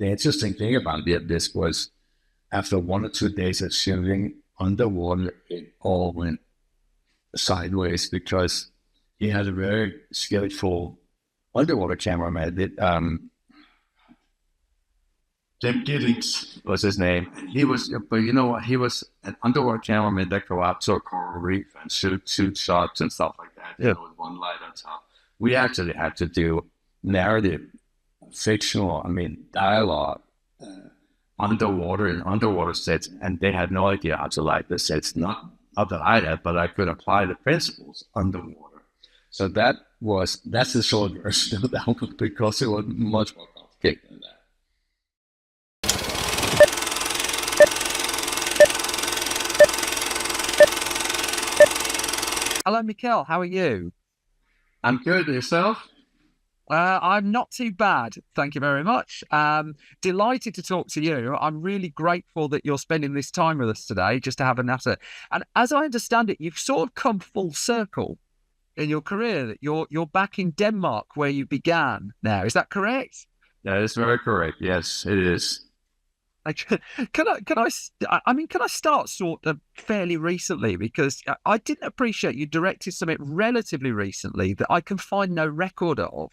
the interesting thing about this was after 1 or 2 days of shooting underwater, it all went sideways because he had a very skillful underwater cameraman. Jim Giddings was his name. He was, but you know what? He was an underwater cameraman that go out to a coral reef and shoot shots and stuff like that. Yeah. With one light on top. We actually had to do narrative, fictional, dialogue underwater in underwater sets, and they had no idea how to light the sets. Not that I had, but I could apply the principles underwater. So that's the short version of that one, because it was much more complicated than that. Hello, Mikael. How are you? I'm good. Yourself? I'm not too bad. Thank you very much. Delighted to talk to you. I'm really grateful that you're spending this time with us today just to have a natter. And as I understand it, you've sort of come full circle in your career. That you're back in Denmark where you began now. Is that correct? That is very correct. Yes, it is. Can I start sort of fairly recently, because I didn't appreciate you directed something relatively recently that I can find no record of,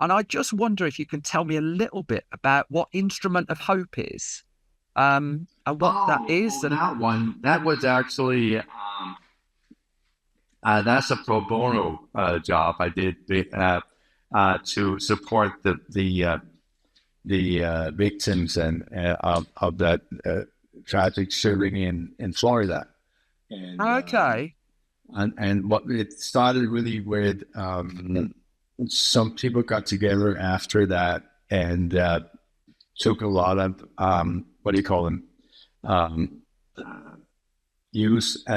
and I just wonder if you can tell me a little bit about what Instrument of Hope is, and what that is. And that was actually that's a pro bono job I did to support the victims and of that tragic shooting in Florida. And, okay. And what it started really with, some people got together after that and took a lot of what do you call them? Used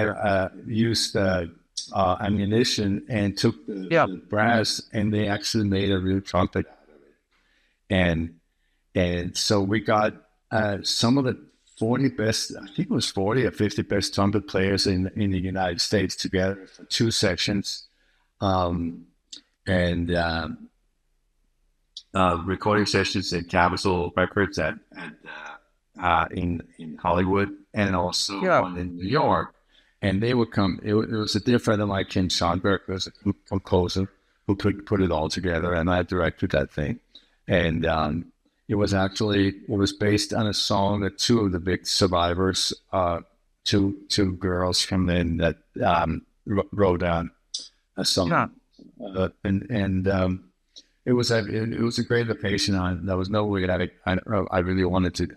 ammunition, and took the brass, and they actually made a real trumpet out of it. And so we got some of the 40 best, I think it was 40 or 50 best trumpet players in the United States together for 2 sessions, and recording sessions at Capitol Records in Hollywood, and also one in New York. And they would come. It was a dear friend of mine, Ken Schonberg, who was a composer who put it all together, and I directed that thing. And it was based on a song that 2 of the big survivors, two girls from then that wrote down a song, and it was a great occasion. There was no way that I really wanted to.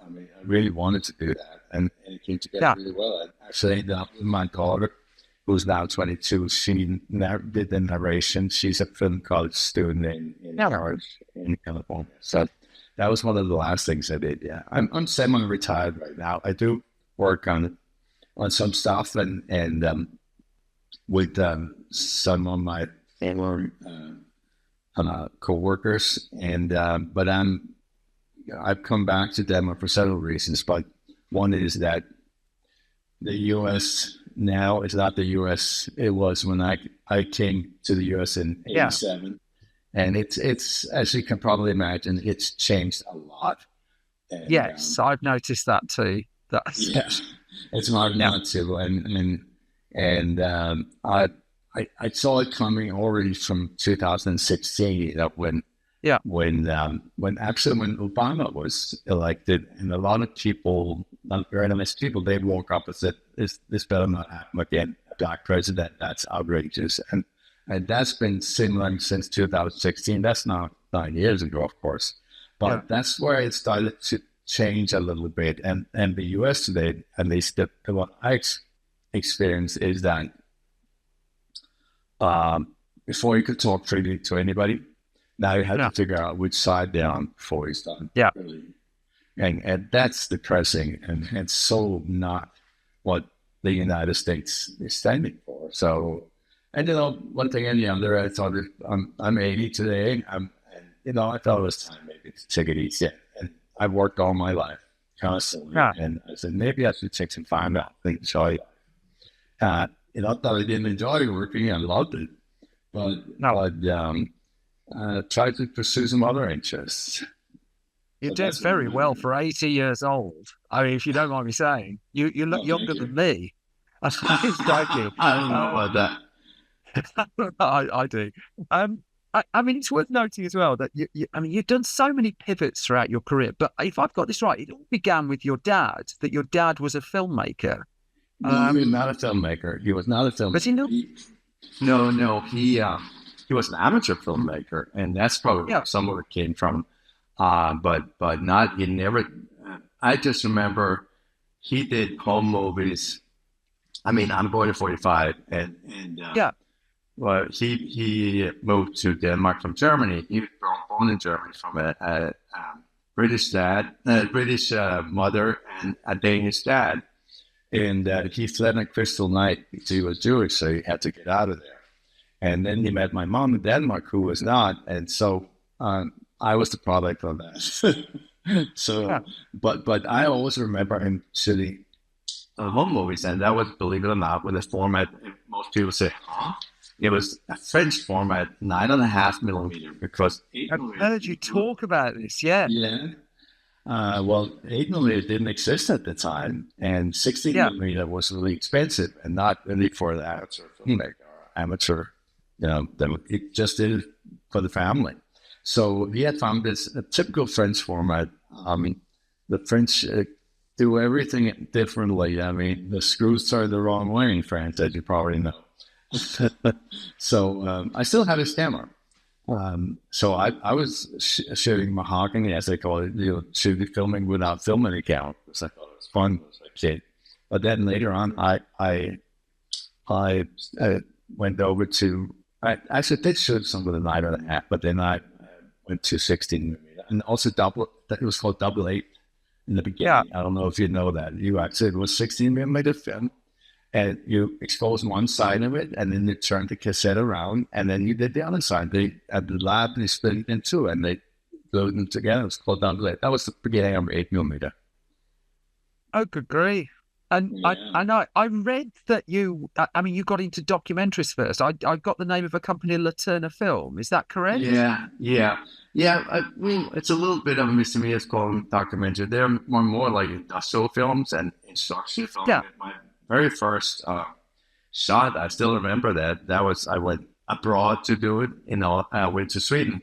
I really wanted to do that, and it came together really well. I actually ended up with my daughter, who's now 22. She did the narration. She's a film college student in California. So that was one of the last things I did. Yeah, I'm semi-retired right now. I do work on some stuff and with some of my former co-workers, and but I've come back to Denmark for several reasons. But one is that the U.S. now is not the U.S. it was when I came to the U.S. in '87. And it's as you can probably imagine, it's changed a lot. And, yes, I've noticed that too. It's hard not to. And I saw it coming already from 2016. When Obama was elected, and a lot of people, not very nice people, they woke up and said, "This better not happen again. A black president, that's outrageous." And that's been simmering since 2016. That's not 9 years ago, of course. But that's where it started to change a little bit. And the U.S. today, at least what I experience, is that before you could talk freely to anybody, now you have to figure out which side they're on before you start. Yeah. And that's depressing, and so not what the United States is standing for. So, and one thing and the other, I thought I'm 80 today. I thought it was time maybe to take it easy. And I've worked all my life constantly, and I said maybe I should take some time out and enjoy. Not that I didn't enjoy working, I loved it, but tried to pursue some other interests. You're So doing that's one of very my well memories. for 80 years old. I mean, if you don't mind me saying, you look Oh, thank younger you. than me. Thank you. I don't know about that. I do. Um, I mean, it's worth noting as well that I mean, you've done so many pivots throughout your career. But if I've got this right, it all began with your dad. That your dad was a filmmaker. No, he was not a filmmaker. He was not a Was he filmmaker. not? No, he was an amateur filmmaker, and that's probably Yeah, where some of it came from. But not he never. I just remember he did home movies. I mean, I'm going to 45, and yeah, well, he moved to Denmark from Germany. He was born in Germany from a British dad, British mother, and a Danish dad. And he fled on Crystal Night because he was Jewish, so he had to get out of there. And then he met my mom in Denmark, who was not, and so I was the product of that. yeah. So, but I always remember him shooting home movies, and that was, believe it or not, with a format. Most people say, huh? It was a French format, 9.5 millimeter, because eight I've millimeter. heard you talk about this. Yeah, Yeah. Well, 8 millimeter didn't exist at the time, and 16 yeah. millimeter was really expensive and not really for the amateur filmmaker or amateur. It just did it for the family. So we had found this a typical French format. The French do everything differently. I mean, the screws are the wrong way in France, as you probably know. So I still had his camera. So I was shooting mahogany, as they call it, shooting filming without filming account, because I thought it was fun as a kid. But then later on, I went over to, I actually did shoot some of the 9.5, but then I went to 16 millimeter, and also it was called double eight in the Yeah. beginning. I don't know if you know that. You actually, it was 16 millimeter film, and you expose one side of it, and then you turn the cassette around, and then you did the other side. They at the lab, they split it in two, and they glued them together. It was called double eight. That was the beginning of 8 millimeter. Oh, good grief. And Yeah. I read that I mean, you got into documentaries first. I got the name of a company, Laterna Film. Is that correct? Yeah. I mean, it's a little bit of a misdemeanor called documentary. They're more like industrial films and instruction film. Yeah. My very first shot, I still remember that. That was I went abroad to do it. I went to Sweden,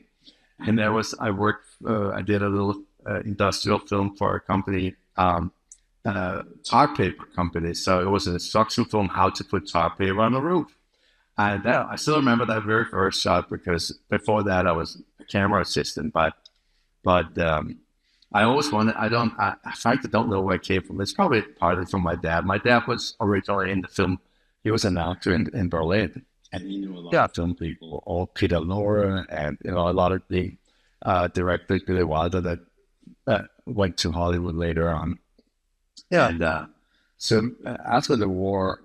and I did a little industrial film for a company. Tar paper company. So it was an instruction film how to put tar paper on the roof. And I still remember that very first shot, because before that I was a camera assistant. But I always wanted. In fact, I don't know where it came from. It's probably partly from my dad. My dad was originally in the film. He was an actor in Berlin, and he knew a lot of film people, all Peter Lorre, and a lot of the directors, Billy Wilder, that went to Hollywood later on. Yeah. And so after the war,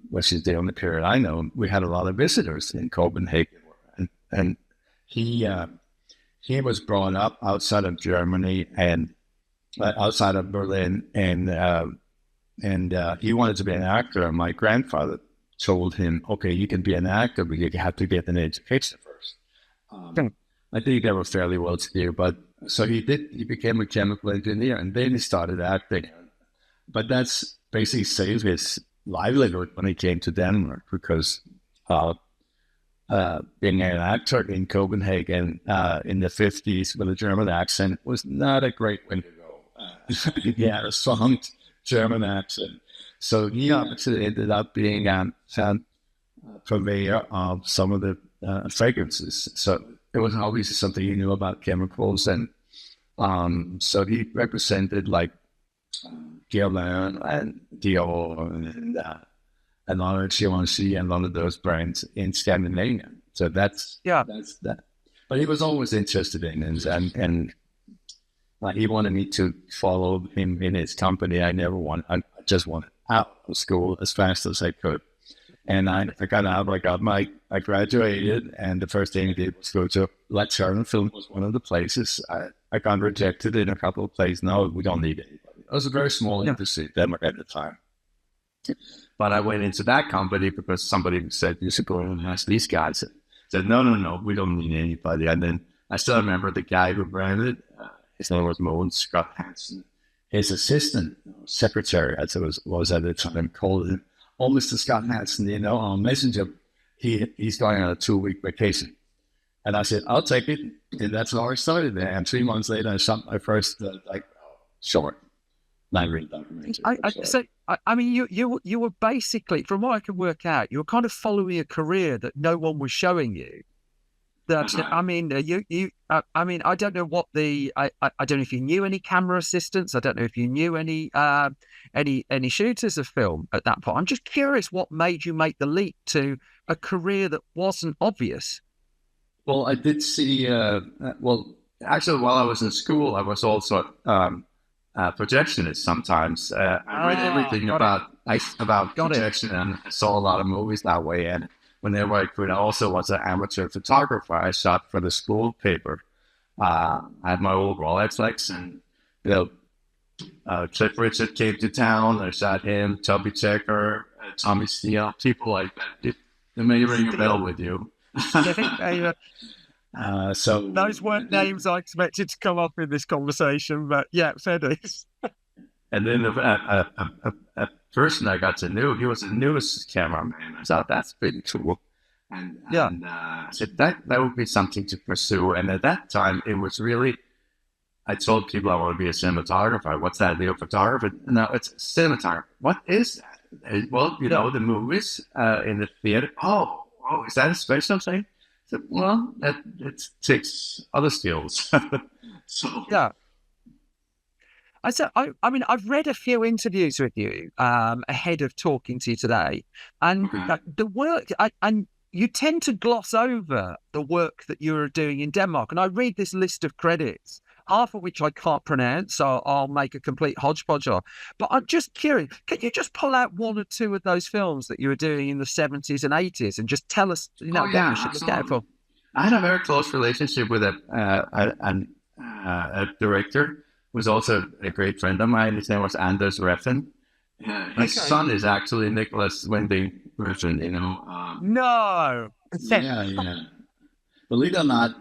which is the only period I know, we had a lot of visitors in Copenhagen, and he was brought up outside of Germany and outside of Berlin, and he wanted to be an actor. And my grandfather told him, "Okay, you can be an actor, but you have to get an education first." I think they were fairly well to do, but so he did. He became a chemical engineer, and then he started acting. But that's basically saved his livelihood when he came to Denmark, because being an actor in Copenhagen in the 50s with a German accent was not a great way to go. He had a strong German accent. So he actually ended up being a purveyor of some of the fragrances. So it was obviously something he knew about chemicals. And so he represented like Guerlain and Dior and a lot of Givenchy and a lot of those brands in Scandinavia. So that's that. But he was always interested in it, and he wanted me to follow him in his company. I just wanted out of school as fast as I could. And I got out, I graduated, and the first thing I did was go to Laterna Film was one of the places. I got rejected in a couple of places. No, we don't need anybody. It was a very small industry Denmark at the time. But I went into that company because somebody said, you should go and ask these guys. I said, no, we don't need anybody. And then I still remember the guy who ran it. his name was Moen Scott Hansen. His assistant secretary, as it was at the time, called him, "Oh, Mr. Scott Hansen, on Messenger, he's going on a 2-week vacation." And I said, "I'll take it." And that's how I started there. And 3 months later, I shot my first short, 9-reel documentary. I mean, you were basically, from what I can work out, you were kind of following a career that no one was showing you. That I mean, I mean, I don't know what I don't know if you knew any camera assistants. I don't know if you knew any shooters of film at that point. I'm just curious, what made you make the leap to a career that wasn't obvious? Well, I did see. Actually, while I was in school, I was also projectionist. Sometimes I read everything about projection, and I saw a lot of movies that way. And whenever I could, I also was an amateur photographer. I shot for the school paper. I had my old Rolleiflex, and Cliff Richard came to town. I shot him, Tubby Checker, Tommy Steele, people like that. They may ring a bell with you. So those weren't names I expected to come up in this conversation, but yeah, fair dues. And then a person I got to know, he was the newest cameraman. I thought that's pretty cool. And I said that would be something to pursue. And at that time, it was really, I told people I want to be a cinematographer. What's that? Video photographer? No, it's cinematographer. What is that? Well, the movies in the theater. Oh, is that a special thing? I said, well, it takes other skills. So yeah. I mean, I've read a few interviews with you ahead of talking to you today, and the work, and you tend to gloss over the work that you're doing in Denmark. And I read this list of credits, half of which I can't pronounce, so I'll make a complete hodgepodge of. But I'm just curious, can you just pull out one or two of those films that you were doing in the 70s and 80s and just tell us, what we should look out for? I had a very close relationship with a director, was also a great friend of mine. His name was Anders Refn. His son is actually Nicholas Winding Refn, No. Yeah. Believe it or not,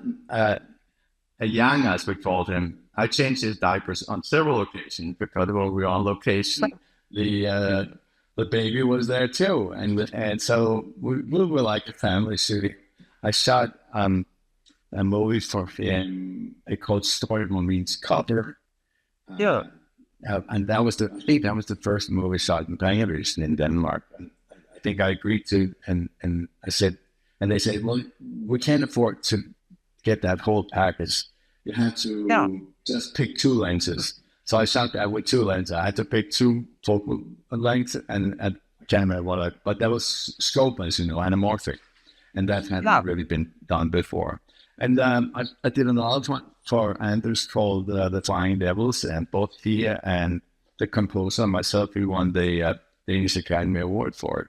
a young, as we called him, I changed his diapers on several occasions because when we were on location, the baby was there too. And so we were like a family shooting. I shot a movie for him called Story Means Cover. Yeah. And I think that was the first movie shot in Bangladesh in Denmark. And I think I agreed to, and I said, and they said, well, we can't afford to get that whole package. You have to just pick 2 lenses. So I shot that with 2 lenses. I had to pick 2 focal lengths and a camera, but that was scopeless, anamorphic. And that hadn't really been done before. And I did another one for Anders called The Flying Devils, and both he and the composer and myself, we won the Danish Academy Award for it.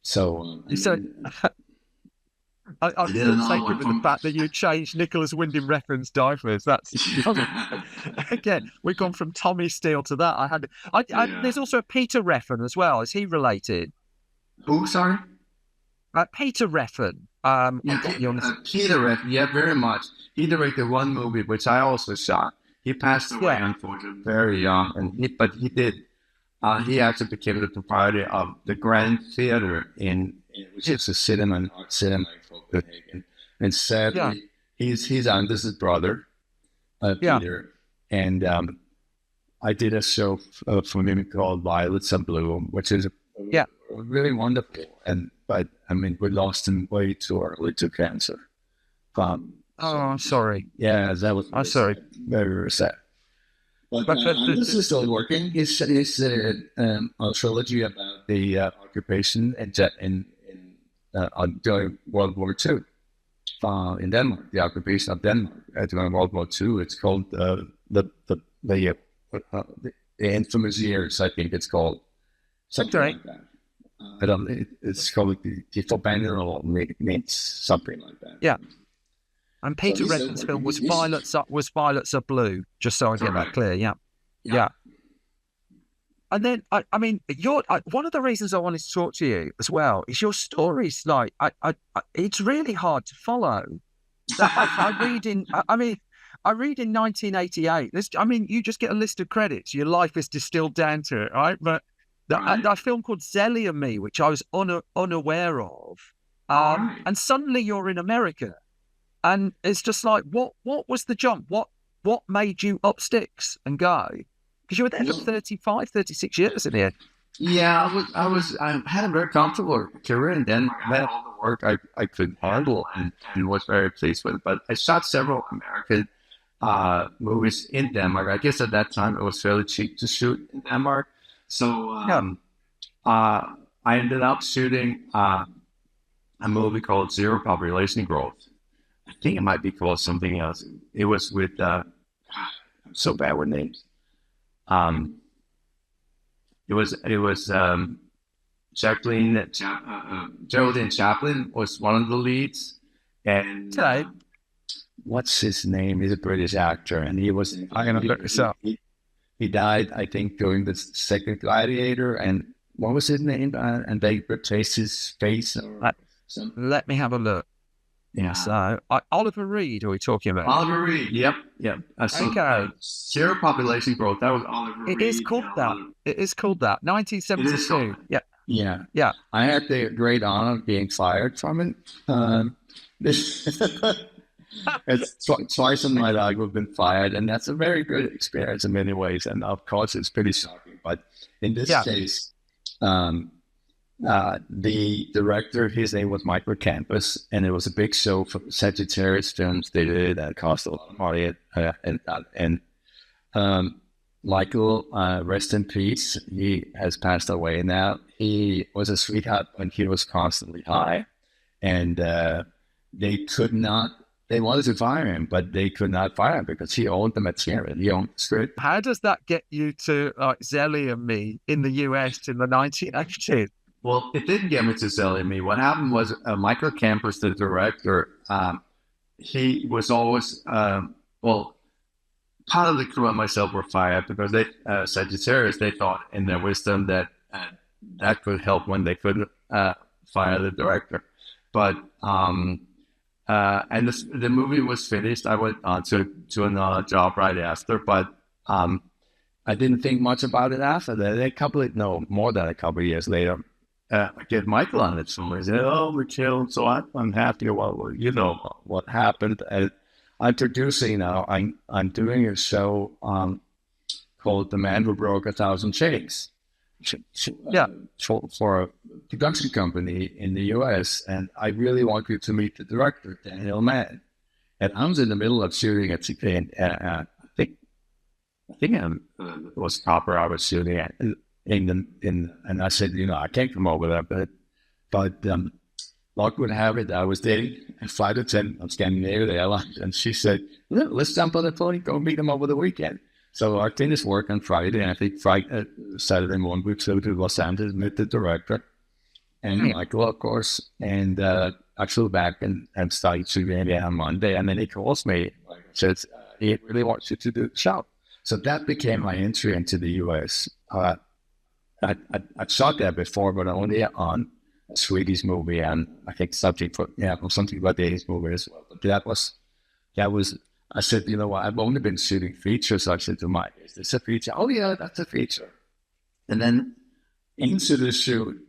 So I'm still taken with the fact that you changed Nicholas Winding Refn's diapers. That's again, we've gone from Tommy Steele to that. There's also a Peter Refn as well. Is he related? Who? Sorry. Peter Refn. Peter Refn, yeah, very much. He directed one movie which I also shot. He passed away, unfortunately, very young, but he did. He actually became the proprietor of the Grand Theater which is a cinema in Copenhagen. And sadly, he's Anders' brother, Peter, and I did a show for him called Violets of Bloom, which is really wonderful. But I mean, we lost him way too early to cancer. I'm sorry. Yeah, that was. I'm sorry. Very, very sad. But this is still working. It's a trilogy about the occupation during World War II in Denmark. The occupation of Denmark during World War II. It's called the infamous years. I think it's called something like that. It's called the Forbanded means something like that. Yeah. And Peter Refn's film was Violets Are Blue, just so I get that clear. Yeah. And then, I mean, one of the reasons I wanted to talk to you as well is your stories. Like, it's really hard to follow. I I read in 1988. I mean, you just get a list of credits. Your life is distilled down to it, right? But a film called Zelly and Me, which I was unaware of, and suddenly you're in America, and it's just like, what was the jump? What made you up sticks and go? Because you were there for 35, 36 years in the end. Yeah, I had a very comfortable career in Denmark. I had all the work I could handle and was very pleased with it. But I shot several American movies in Denmark. I guess at that time it was fairly cheap to shoot in Denmark. So I ended up shooting a movie called Zero Population Growth. I think it might be called something else. It was with, I'm so bad with names. It was Geraldine Chaplin was one of the leads, and what's his name? He's a British actor, and he was. I'm gonna look this up. He died, I think, during the second Gladiator, and what was his name? And they replaced his face. Let me have a look. Yeah. So Oliver Reed, are we talking about? Oliver Reed. Yep. Okay. Zero Population Growth. That was Oliver Reed. It is called that. It is called that. 1972. Yeah. I had the great honor of being fired from it. It's twice in my life we've been fired, and that's a very good experience in many ways. And of course, it's pretty shocking. But in this case, the director, his name was Michael Campus, and it was a big show for Sagittarius Films. They did it, that cost a lot of money, and Michael, rest in peace. He has passed away now. He was a sweetheart when he was constantly high, and they wanted to fire him, but they could not fire him because he owned the material. He owned the script. How does that get you to Zelly and Me in the US in the 1980s? Well, it didn't get me to Zelly and Me. What happened was Michael Campus, the director, he was always, part of the crew and myself were fired because they, Sagittarius, they thought in their wisdom that that could help when they couldn't fire the director. But and the movie was finished. I went on to another job right after, but I didn't think much about it after that. More than a couple of years later, I get Michael on it. So I said, "Oh, we're killed." So I'm happy. Well, you know what happened. And I'm producing now. I'm doing a show called "The Man Who Broke 1,000 Chains." For a production company in the US, and I really want you to meet the director, Daniel Mann. And I was in the middle of shooting at I think it was Copper I was shooting at and I said, I can't come over there, but luck would have it, I was dating a flight attendant on Scandinavia Airlines, and she said, let's jump on the plane, go meet him over the weekend. So I finished work on Friday, and I think Saturday morning we flew to Los Angeles, met the director, and Michael, of course, and I flew back and started shooting again on Monday, and then he calls me, says he really wants you to do the show. So that became my entry into the U.S. I'd shot there before, but only on a Swedish movie, and I think something about Danish movie as well. But that was. I said, what? I've only been shooting features. I said to Mike, is this a feature? Oh, yeah, that's a feature. And then into the shoot,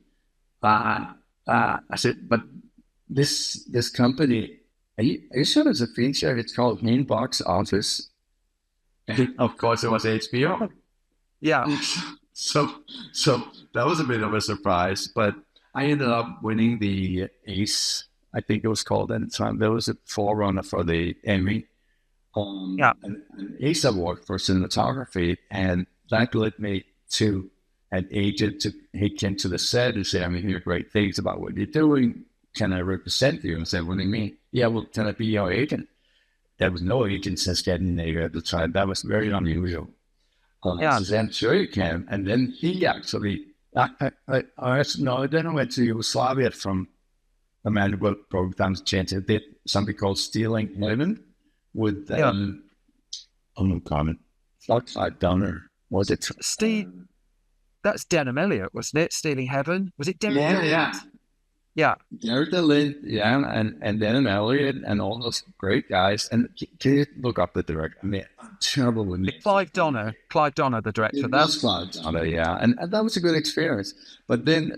I said, but this company, are you sure it's a feature? It's called Main Box Office. And of course, it was HBO. Yeah. So that was a bit of a surprise, but I ended up winning the ACE, I think it was called at the time. There was a forerunner for the Emmy. An ACE award for cinematography, and that led me to an agent. He came to the set and said, "I'm hearing great things about what you're doing. Can I represent you?" And I said, "What do you mean?" "Yeah, well, can I be your agent?" There was no agents in Scandinavia at the time. That was very unusual. Then sure you can. And then he actually, then I went to Yugoslavia from a man who broke down the chance. They did something called Stealing Heaven. With comment, Upside Downer, was it? Steve, that's Denham Elliott, wasn't it? Stealing Heaven, was it? Denham Yeah. Yeah. Derek DeLint, yeah, and then Elliot and all those great guys. And can you look up the director? I mean, I'm terrible with names. Clive Donner, the director. It was fun, yeah, and that was a good experience. But then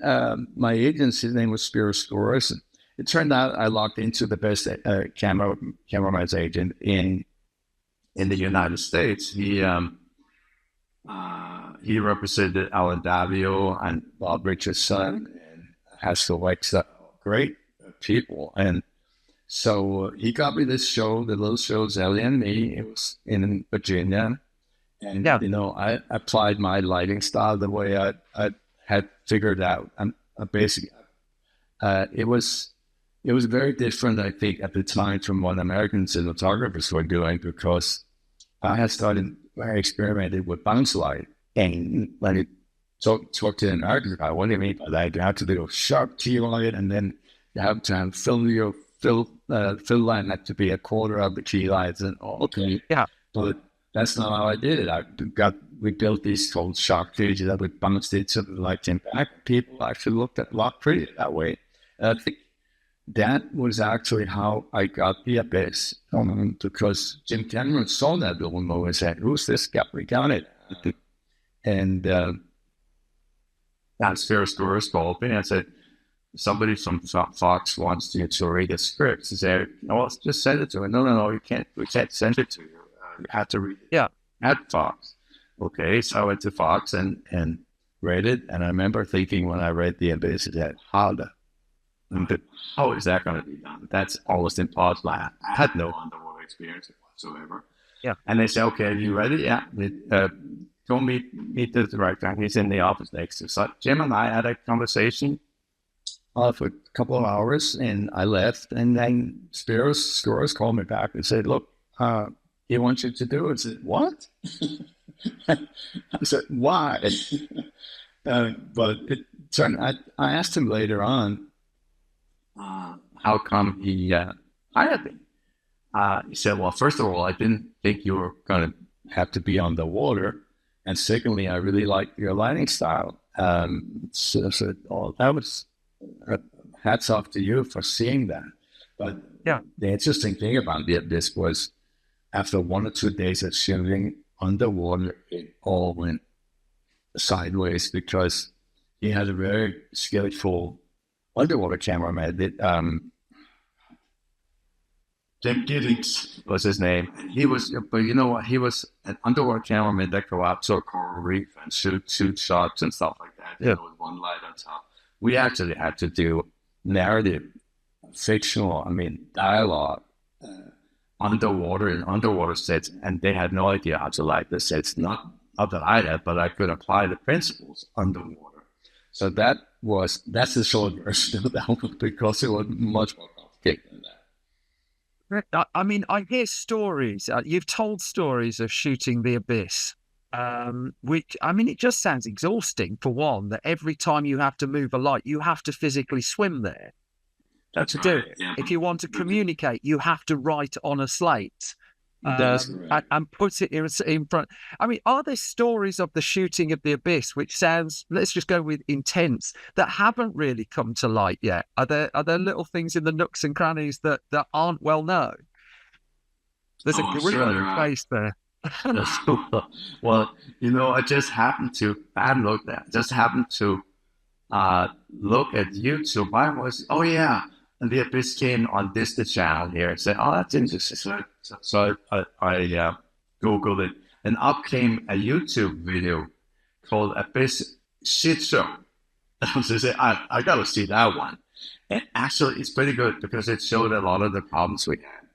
my agent, his name was Spiros Flores, and it turned out I locked into the best cameraman's agent in the United States. He represented Alan Davio and Bob Richardson and Haskell Wexa, great people. And so he got me this show, the little show, Zelly and Me. It was in Virginia. And, Yeah. I applied my lighting style the way I had figured out. Basically, it was very different, I think, at the time from what American cinematographers were doing, because I had started experimenting with bounce light. And when you talk to an American guy, what do you mean by that? You have to do a sharp key light, and then you have to have fill line had to be a quarter of the key lights and all. Okay. Yeah. But that's not how I did it. We built these called shock cages that we bounced it so the light came back. People actually looked at a lot prettier that way. And I think that was actually how I got the Abyss, because Jim Cameron saw that little movie and said, "Who's this guy? We got it." And that's Ferris Doris called me and said, "Somebody from Fox wants you to read a script." He said, "No, let's just send it to him." No, you can't. We can't send it to you. You have to read it at Fox. Okay, so I went to Fox and read it, and I remember thinking when I read The Abyss that how is that going to be done? That's almost impossible. I had no underwater experience whatsoever. Yeah. And they say, "Okay, have you read it?" "Yeah." Go meet the director. He's in the office next to us. So Jim and I had a conversation for a couple of hours, and I left. And then Spiros called me back and said, "Look, he wants you to do it." I said, "What?" I said, "Why?" But it turned. I asked him later on, how come he hired me? He said, "Well, first of all, I didn't think you were going to have to be on the water, and secondly, I really liked your lighting style." So that was hats off to you for seeing that. But yeah, the interesting thing about this was, after 1 or 2 days of shooting underwater, it all went sideways, because he had a very skillful underwater cameraman. Jim Giddings was his name. He was, but you know what? He was an underwater cameraman that go out to a coral reef and shoot shots and stuff like that. Yeah. With one light on top. We actually had to do narrative, fictional, dialogue, underwater in underwater sets, and they had no idea how to light the sets. Not that I had, but I could apply the principles underwater. So that's the short version of that one, because it was much more complicated than that. I hear stories. You've told stories of shooting The Abyss, which, it just sounds exhausting, for one, that every time you have to move a light, you have to physically swim there. That's to right. do it. Yeah. If you want to communicate, you have to write on a slate. And put it in front. Are there stories of the shooting of The Abyss, which sounds, let's just go with intense, that haven't really come to light yet? Are there little things in the nooks and crannies that aren't well known? There's a gorilla face there. Well, I just happened to look at YouTube. I was, and The Abyss came on Disney Channel here and said, "Oh, that's interesting." So I Googled it, and up came a YouTube video called Abyss Shit Show. So I said, I got to see that one. And actually, it's pretty good, because it showed a lot of the problems we had.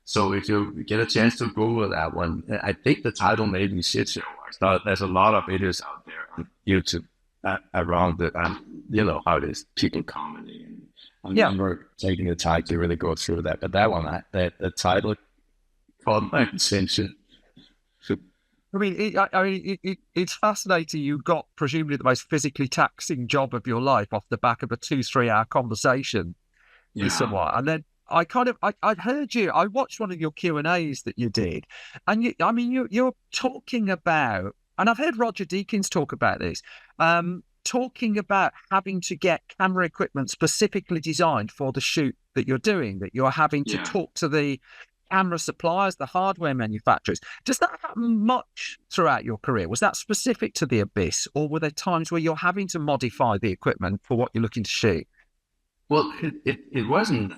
So if you get a chance to Google that one, I think the title may be Shit Show. There's a lot of videos out there on YouTube around it, you know how it is, people commenting. I remember taking the time to really go through that. But that one, the title caught my attention. It's fascinating. You got presumably the most physically taxing job of your life off the back of a 2-3 hour conversation with someone. And then I'd heard you. I watched one of your Q&As that you did, and you're talking about, and I've heard Roger Deakins talk about this. talking about having to get camera equipment specifically designed for the shoot that you're doing, that you're having to talk to the camera suppliers, the hardware manufacturers. Does that happen much throughout your career? Was that specific to The Abyss, or were there times where you're having to modify the equipment for what you're looking to shoot? Well, it wasn't.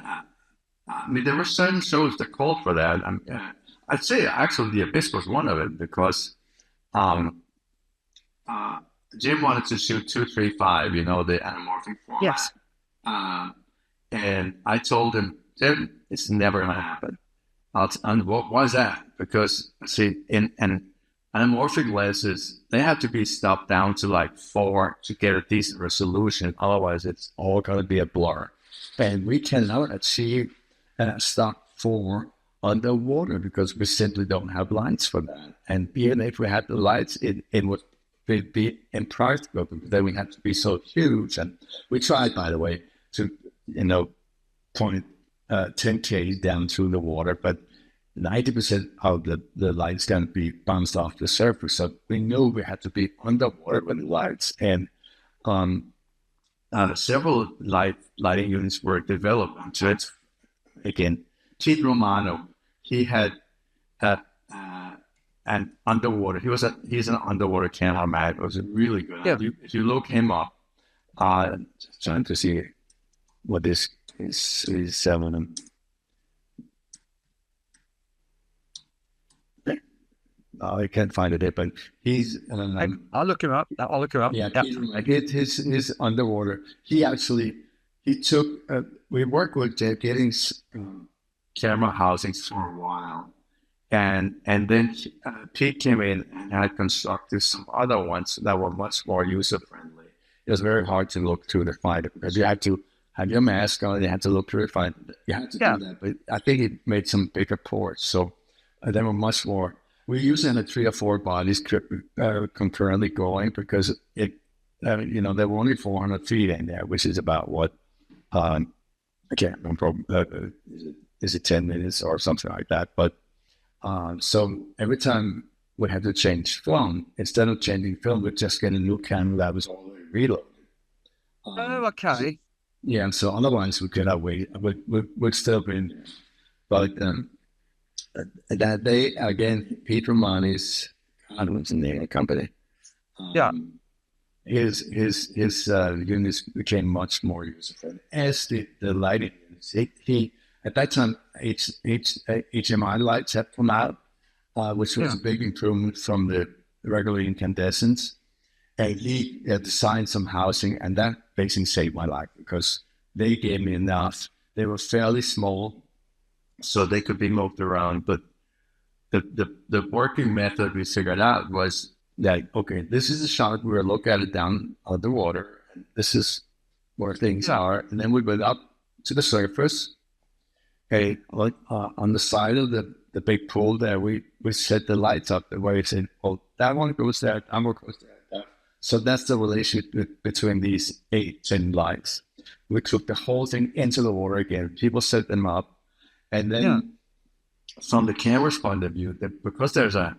I mean, there were certain shows that called for that. I'd say actually The Abyss was one of it because um, Jim wanted to shoot 235, the anamorphic format. Yes. And I told him, Jim, it's never going to happen. And why is that? Because, see, in anamorphic lenses, they have to be stopped down to like 4 to get a decent resolution. Otherwise, it's all going to be a blur. And we cannot achieve stock 4 underwater because we simply don't have lights for that. And even if we had the lights, it would be impractical because then we have to be so huge. And we tried, by the way, to, point 10K down through the water, but 90% of the lights can be bounced off the surface. So we knew we had to be underwater with the lights. And several lighting units were developed. So it's, again, Pete Romano, he had an underwater, he's an underwater cameraman. It was really good. Yeah. If you look him up, just trying to see what this is selling him. I can't find it, but he's. I'll look him up. Yeah, his underwater. He took. We worked with Jeff Giddings camera housings for a while, and then Pete came in and had constructed some other ones that were much more user friendly. It was very hard to look through the finder because you had to have your mask on. You had to look through the finder. You had to do that, but I think it made some bigger ports, so they were much more. We're using a 3 or 4 bodies concurrently going because there were only 400 feet in there, which is about what, I can't remember, is it 10 minutes or something like that? But so every time we had to change film, instead of changing film, we'd just get a new camera that was already reloaded. Okay. Yeah, so otherwise we could have waited. We'd still been there. But that day, again, Pete Romani's, I don't know what's the name of the company. His units became much more user-friendly, as the lighting units. He at that time, HMI lights had come out, which was a big improvement from the regular incandescents. And he designed some housing, and that basically saved my life because they gave me enough. They were fairly small, so they could be moved around. But the working method we figured out was like, okay, this is a shot. We're going to look at it down underwater. And this is where things are. And then we went up to the surface. Okay, on the side of the big pool there, we set the lights up the way we said, well, that one goes there, that one goes there. So that's the relationship between these 8 10 lights. We took the whole thing into the water again. People set them up. And then from the camera's point of view, because there's a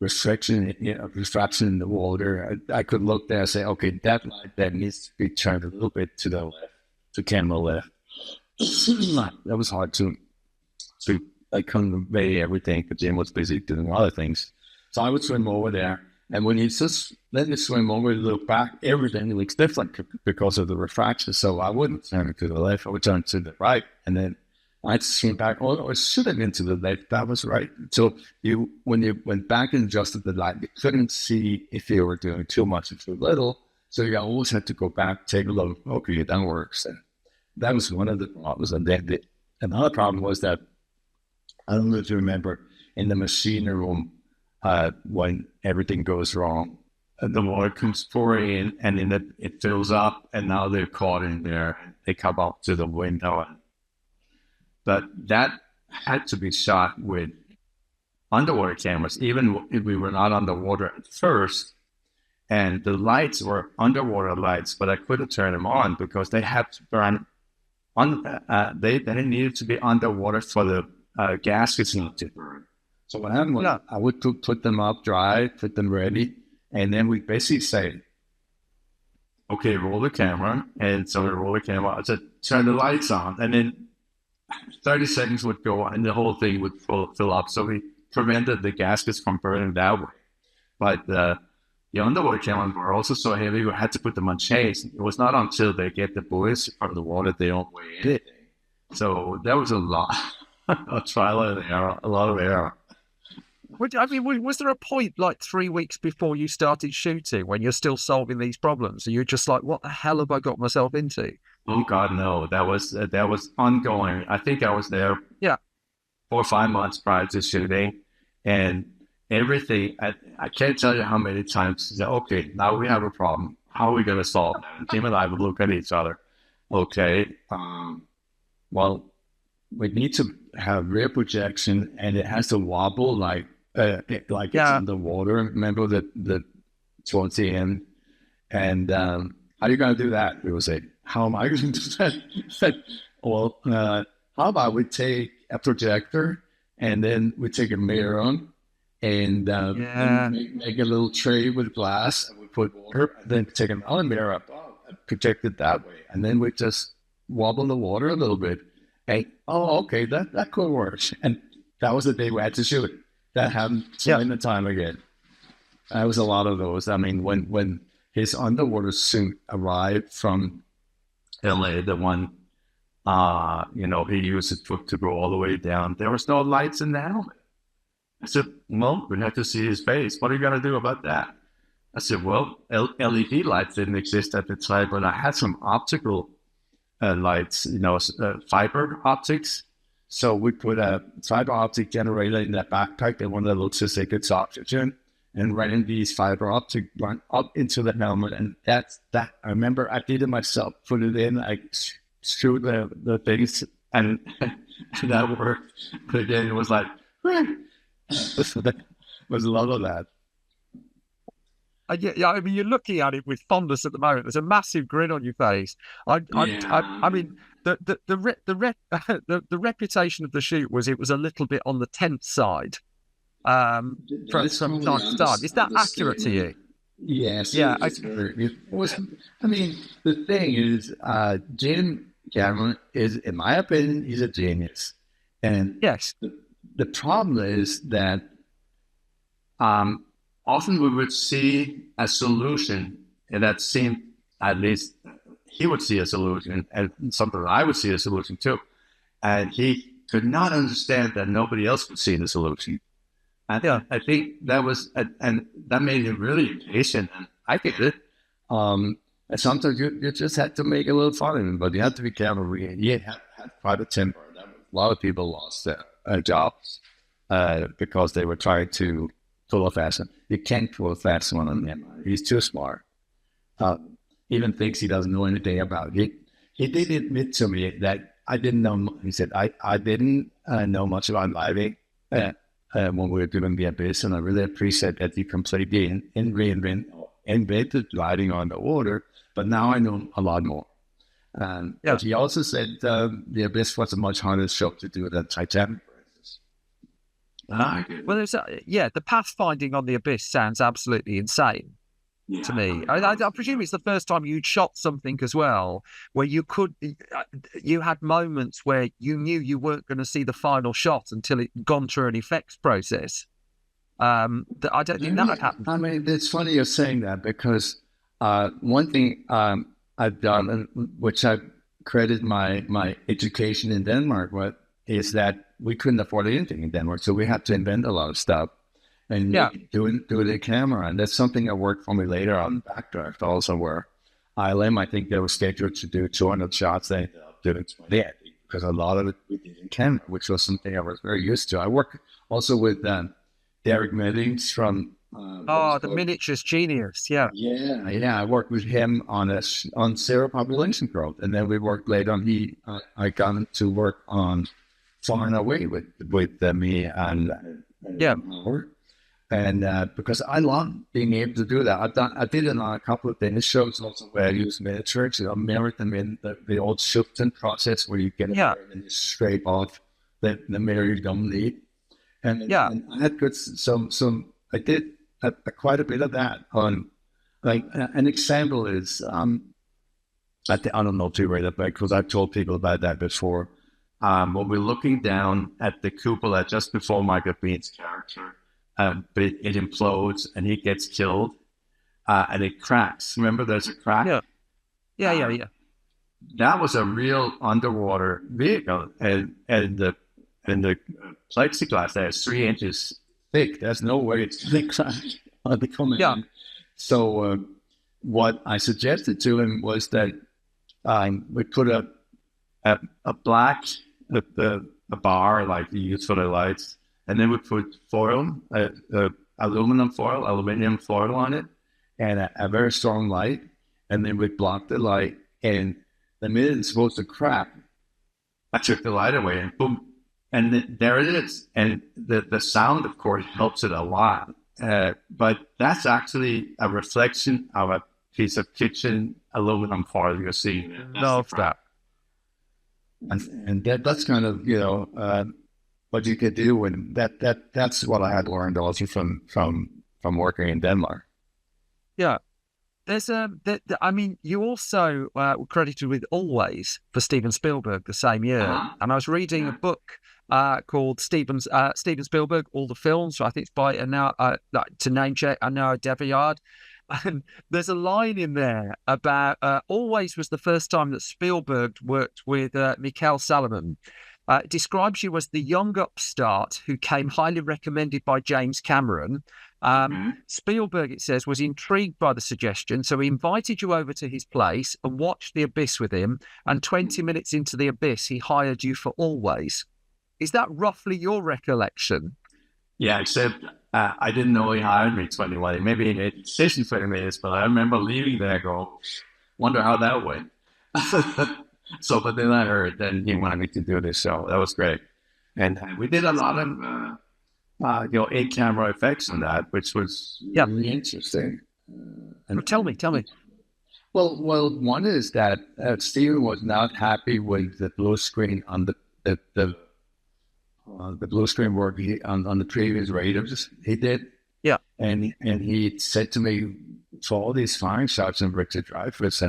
refraction in the water, I could look there and say, okay, that light there needs to be turned a little bit to the left, to camera left. That was hard to I couldn't convey everything because Jim was busy doing other things. So I would swim over there. And when you just let me swim over, look back, everything looks different because of the refraction. So I wouldn't turn it to the left, I would turn to the right. And then I'd swim back, oh, it should have been to the left. That was right. So when you went back and adjusted the light, you couldn't see if you were doing too much or too little. So you always had to go back, take a look, okay, that works. And that was one of the problems. And then another problem was that, I don't know if you remember, in the machinery room, when everything goes wrong, the water comes pouring in, and then it fills up, and now they're caught in there. They come up to the window. But that had to be shot with underwater cameras, even if we were not underwater at first. And the lights were underwater lights, but I couldn't turn them on because they had to burn they needed to be underwater for the gaskets not to burn. So what happened was I would put them up dry, put them ready, and then we basically say, okay, roll the camera. And so we roll the camera. I said, turn the lights on. And then 30 seconds would go and the whole thing would fill up. So we prevented the gaskets from burning that way. But the underwater cameras were also so heavy, we had to put them on chains. It was not until they get the buoys from the water they don't weigh anything. So there was a lot of trial and error, a lot of error. I mean, was there a point like 3 weeks before you started shooting when you're still solving these problems? And you're just like, what the hell have I got myself into? Oh God, no! That was ongoing. I think I was there Yeah. 4 or 5 months prior to shooting, and everything. I can't tell you how many times. Said, okay, now we have a problem. How are we going to solve that? And Tim and I would look at each other. Okay, well, we need to have rear projection, and it has to wobble like it's in the water. Remember that towards the end, and how are you going to do that? We would say, how am I going to do that? Well, how about we take a projector and then we take a mirror and make a little tray with glass and we put water, and then take another mirror up and project it that way. And then we just wobble the water a little bit. And okay, that could work. And that was the day we had to shoot it. That happened in the time again. There was a lot of those. I mean, when his underwater suit arrived from LA, the one he used it to go all the way down. There was no lights in the helmet. I said, well, we have to see his face. What are you going to do about that? I said, well, LED lights didn't exist at the time, but I had some optical lights, fiber optics. So we put a fiber optic generator in that backpack, the one that looks as if it's oxygen, and ran these fiber optic run up into the helmet. And that's that. I remember I did it myself, put it in, I screw the things, and that worked. But again, it was like, was a lot of that. Yeah, I mean, you're looking at it with fondness at the moment. There's a massive grin on your face. I mean, the reputation of the shoot was it was a little bit on the tense side. From time to time. Is that accurate to you? Yes. Yeah. It was. I mean, the thing is, Jim Cameron is, in my opinion, he's a genius. And yes, the problem is that often we would see a solution, and that seemed, at least he would see a solution, and something I would see a solution too. And he could not understand that nobody else would see the solution. And I think that was, and that made him really impatient, and I get it. And sometimes you just had to make a little fun of him, but you had to be careful. He had quite a temper. A lot of people lost their jobs because they were trying to pull a fast one. You can't pull a fast one on him. He's too smart. Even thinks he doesn't know anything about it. He did admit to me that I didn't know. He said, I didn't know much about diving when we were doing the Abyss, and I really appreciate that you completely invented diving underwater, but now I know a lot more. But he also said the Abyss was a much harder show to do than Titanic, for instance. Well, the pathfinding on the Abyss sounds absolutely insane to me. I presume it's the first time you'd shot something as well, where you had moments where you knew you weren't going to see the final shot until it gone through an effects process. I don't think that had happened. I mean, it's funny you're saying that, because one thing I've done, which I credit my education in Denmark with, is that we couldn't afford anything in Denmark, so we had to invent a lot of stuff and do it in camera. And that's something that worked for me later on Backdraft also, where ILM, I think they were scheduled to do 200 shots. They ended up doing 20, because a lot of it we did in camera, which was something I was very used to. I work also with Derek Meddings from the miniatures genius. Yeah. I worked with him on Zero Population Growth, and then we worked later on. I got him to work on Far and Away with me and Howard. And because I love being able to do that, I did it on a couple of Danish shows also where I use miniatures. I mirrored them in the old Shupton process, where you get a mirror and you scrape off the mirror you don't need. And I had good I did quite a bit of that on Like an example is, I don't know too right about because I've told people about that before. When we're looking down at the cupola just before Michael Bean's character, but it implodes and he gets killed, and it cracks. Remember, there's a crack. Yeah, yeah, yeah, Um, yeah. that was a real underwater vehicle, and the plexiglass there is 3 inches thick. There's no way it's thick on the coming Yeah, in. So what I suggested to him was that we put a black a bar like you use for the lights, and then we put foil, aluminium foil on it, and a very strong light, and then we block the light. And the minute it's supposed to crack, I took the light away, and boom, and there it is. And the sound, of course, helps it a lot. But that's actually a reflection of a piece of kitchen aluminum foil you're seeing there. love that. And that's kind of what you could do, and that's what I had learned also from working in Denmark. Yeah. There's I mean, you also were credited with Always for Steven Spielberg the same year, and I was reading a book called Steven Spielberg, All the Films. So I think it's by to name check Anna Deviard, and there's a line in there about Always was the first time that Spielberg worked with Mikael Salomon. It describes you as the young upstart who came highly recommended by James Cameron. Spielberg, it says, was intrigued by the suggestion, so he invited you over to his place and watched The Abyss with him, and 20 minutes into The Abyss, he hired you for Always. Is that roughly your recollection? Yeah, except I didn't know he hired me 21. Maybe he made a decision 20 minutes, but I remember leaving there go, wonder how that went. So, but then I heard then he wanted me to do this, so that was great. And we did a lot of 8-camera effects on that, which was really interesting. Tell me. Well, one is that Steven was not happy with the blue screen on the blue screen work on the previous Raiders he did. Yeah, and he said to me, for all these fine shots and Richard Dreyfuss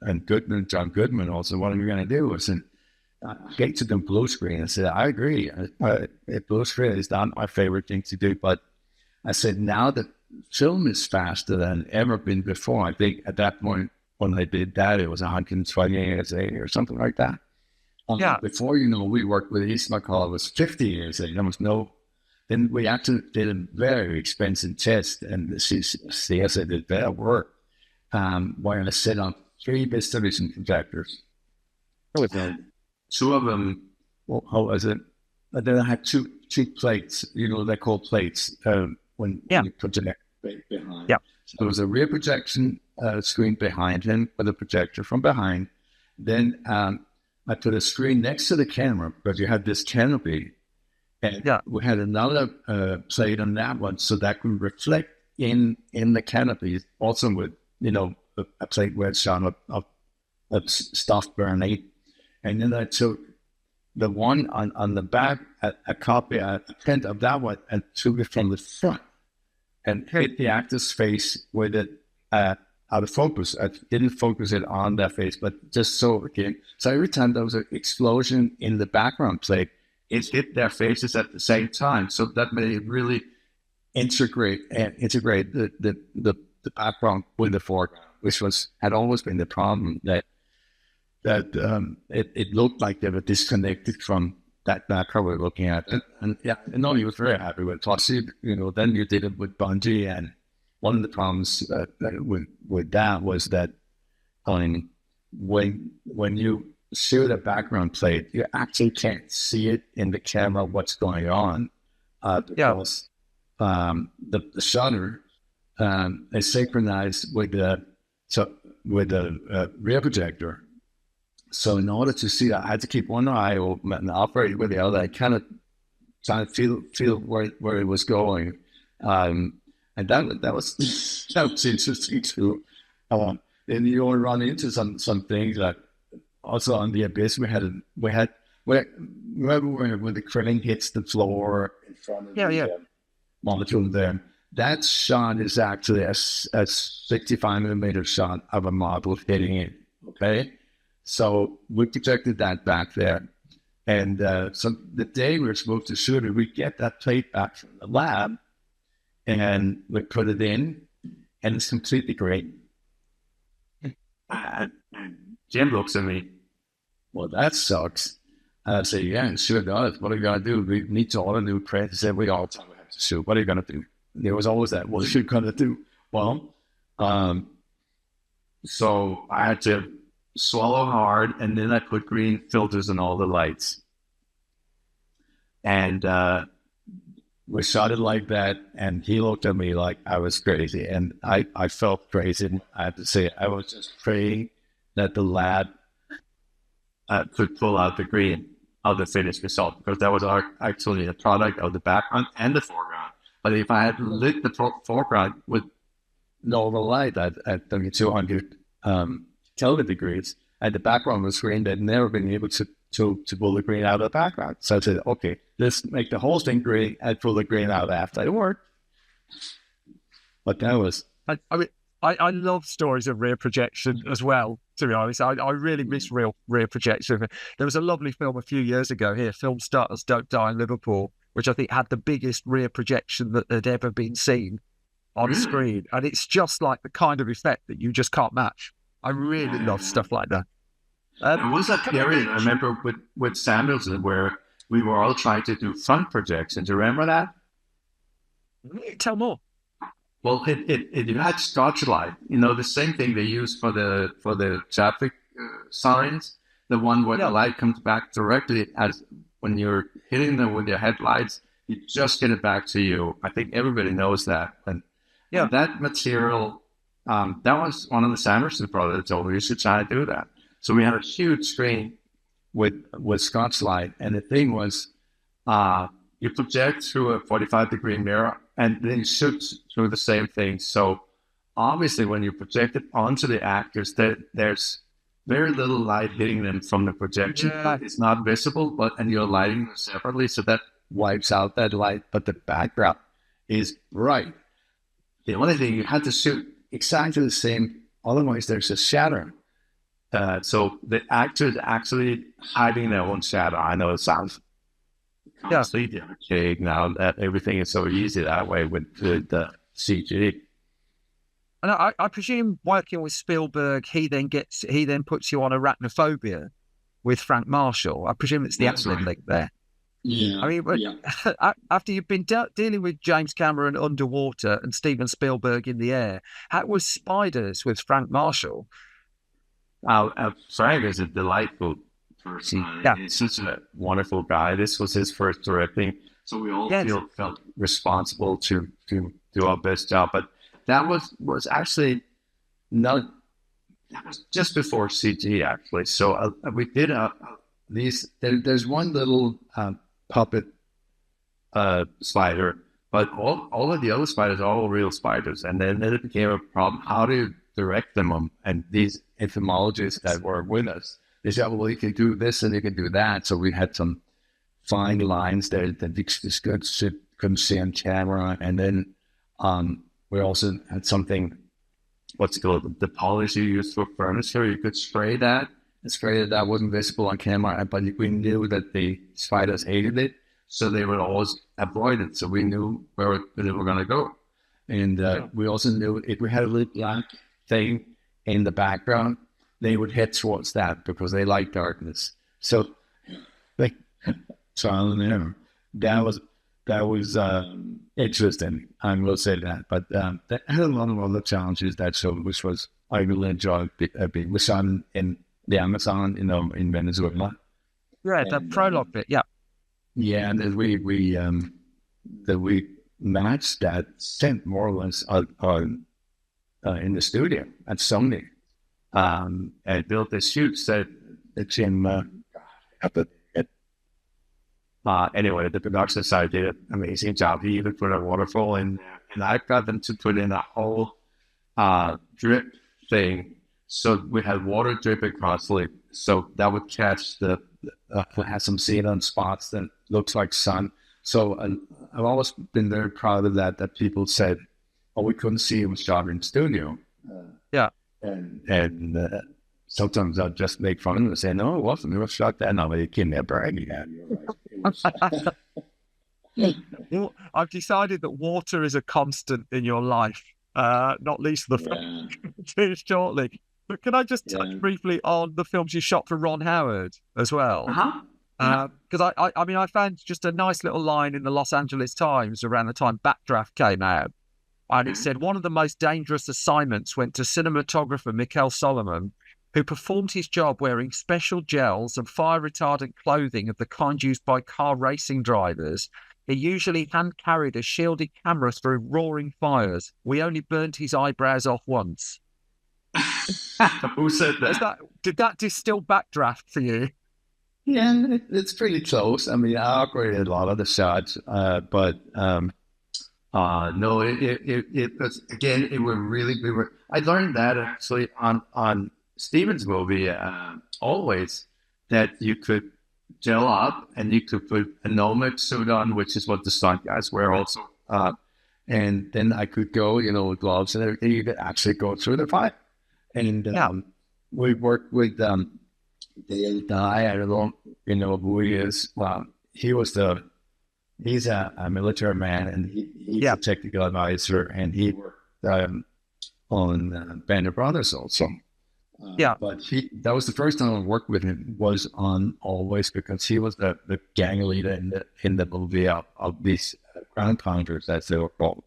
and Goodman, John Goodman also, what are you going to do? I said, get to the blue screen. I said, I agree. Blue screen is not my favorite thing to do, but I said, now the film is faster than ever been before. I think at that point when I did that, it was 120 ASA or something like that. Before, we worked with East McCall, it was 50 ASA. There was then we actually did a very expensive test, and the CSA did better work. Where I set up 3 distribution projectors. Two of them, how was it? But then I had two plates, they're called plates when you project behind. Yeah. So there was a rear projection screen behind him with a projector from behind. Then I put a screen next to the camera, but you had this canopy. And we had another plate on that one, so that could reflect in the canopy, also with, a plate where it's shot of stuffed burnie. And then I took the one on the back, a print of that one, and took it from the front and hit the actor's face with it out of focus. I didn't focus it on their face, but just so again. So every time there was an explosion in the background plate, it hit their faces at the same time. So that made it really integrate the background with the foreground, which had always been the problem that it looked like they were disconnected from that background we're looking at. And he was very happy with it. Plus, then you did it with Bungie, and one of the problems with that was that when you shoot a background plate, you actually can't see it in the camera what's going on because the shutter is synchronized with the rear projector. So in order to see that, I had to keep one eye open and operate with the other. I kind of trying to feel where it was going, and that was interesting too. And you will run into some things that also on the Abyss remember when the crane hits the floor in front of the molecule there. that shot is actually a 65 millimeter shot of a model hitting it. Okay. So we projected that back there. And so the day we were supposed to shoot it, we get that plate back from the lab and we put it in, and it's completely green. And Jim looks at me, well, that sucks. And I say, yeah, it sure does. What are you going to do? We need to order new print. He said, we all time we have to shoot. What are you going to do? There was always that, what are you going to do? Well, so I had to swallow hard, and then I put green filters on all the lights. And we shot it like that, and he looked at me like I was crazy, and I felt crazy. I have to say, I was just praying that the lab could pull out the green of the finished result, because that was actually a product of the background and the foreground. But if I had lit the foreground with normal light at 200 Kelvin degrees, and the background was green, they'd never been able to pull the green out of the background. So I said, okay, let's make the whole thing green and pull the green out after. It worked. But that was... I mean, I love stories of rear projection as well, to be honest. I really miss rear projection. There was a lovely film a few years ago here, Film Stars Don't Die in Liverpool, which I think had the biggest rear projection that had ever been seen on screen. And it's just like the kind of effect that you just can't match. I really love stuff like that. There was a period, I remember, with Samuelson, where we were all trying to do front projections. Do you remember that? Tell more. Well, it had Scotch light, the same thing they use for the traffic signs, the one where the light comes back directly as when you're hitting them with your headlights, you just get it back to you. I think everybody knows that. And that material, that was one of the Sanderson brothers that told me you should try to do that. So we had a huge screen with Scotch light, and the thing was, you project through a 45-degree mirror, and then you shoot through the same thing. So obviously, when you project it onto the actors, there's very little light hitting them from the projection. Yeah. It's not visible, and you're lighting them separately, so that wipes out that light. But the background is bright. The only thing, you had to shoot exactly the same, otherwise there's a shadow. So the actors actually hiding their own shadow. I know it sounds completely archaic now that everything is so easy that way with the CG. And I presume working with Spielberg, he then puts you on Arachnophobia with Frank Marshall. I presume it's the acting link there. Yeah. I mean, after you've been dealing with James Cameron underwater and Steven Spielberg in the air, how was Spiders with Frank Marshall? Frank is a delightful person. Yeah. He's such a wonderful guy. This was his first directing, so we all felt responsible to do our best job. But that was actually not. That was just before CG, actually. So we did these. There's one little puppet spider, but all of the other spiders are all real spiders. And then it became a problem. How do you direct them? And these entomologists that were with us, they said, well, you can do this and you can do that. So we had some fine lines there that you couldn't see on camera. And then we also had something, what's it called, the polish you use for furniture. You could spray that wasn't visible on camera, but we knew that the spiders hated it, so they would always avoid it. So we knew where they were going to go. And we also knew if we had a little black thing in the background, they would head towards that because they like darkness. So, trial and error. That was interesting. I will say that. But that had a lot of other challenges that show, which was I really enjoyed. We shot in the Amazon, in Venezuela. Yeah, the prologue bit. Yeah. Yeah, and then we matched that set more or less in the studio at Sony. And built this huge set. It's in anyway, the production side did an amazing job. He even put a waterfall in there, and I got them to put in a whole drip thing. So we had water dripping constantly. So that would catch have some xenon spots that looks like sun. So I've always been very proud of that. That people said, "Oh, we couldn't see it was shot in studio," Yeah. and sometimes I'll just make fun of them and say, "No, it wasn't. It was shot there." No, they give me a break. Yeah, you're right. It was. Well, I've decided that water is a constant in your life, not least the film too shortly. But can I just touch briefly on the films you shot for Ron Howard as well? Uh-huh. Yeah. Because I mean, I found just a nice little line in the Los Angeles Times around the time Backdraft came out. And it said one of the most dangerous assignments went to cinematographer Mikael Salomon, who performed his job wearing special gels and fire retardant clothing of the kind used by car racing drivers. He usually hand carried a shielded camera through roaring fires. We only burnt his eyebrows off once. Who said that? Did that distill Backdraft for you? Yeah, it's pretty close. I mean, I operated a lot of the shots, but no, it was again. It were really we were. I learned that actually on Steven's movie, always that you could gel up and you could put a nomad suit on, which is what the stunt guys wear also. And then I could go, with gloves and everything. You could actually go through the fire. And we worked with Dale Dye. I don't know who he is. He's a military man, and he's a technical advisor, and he worked on Band of Brothers also. But that was the first time I worked with him was on Always, because he was the gang leader in the movie of these ground pounders, as they were called.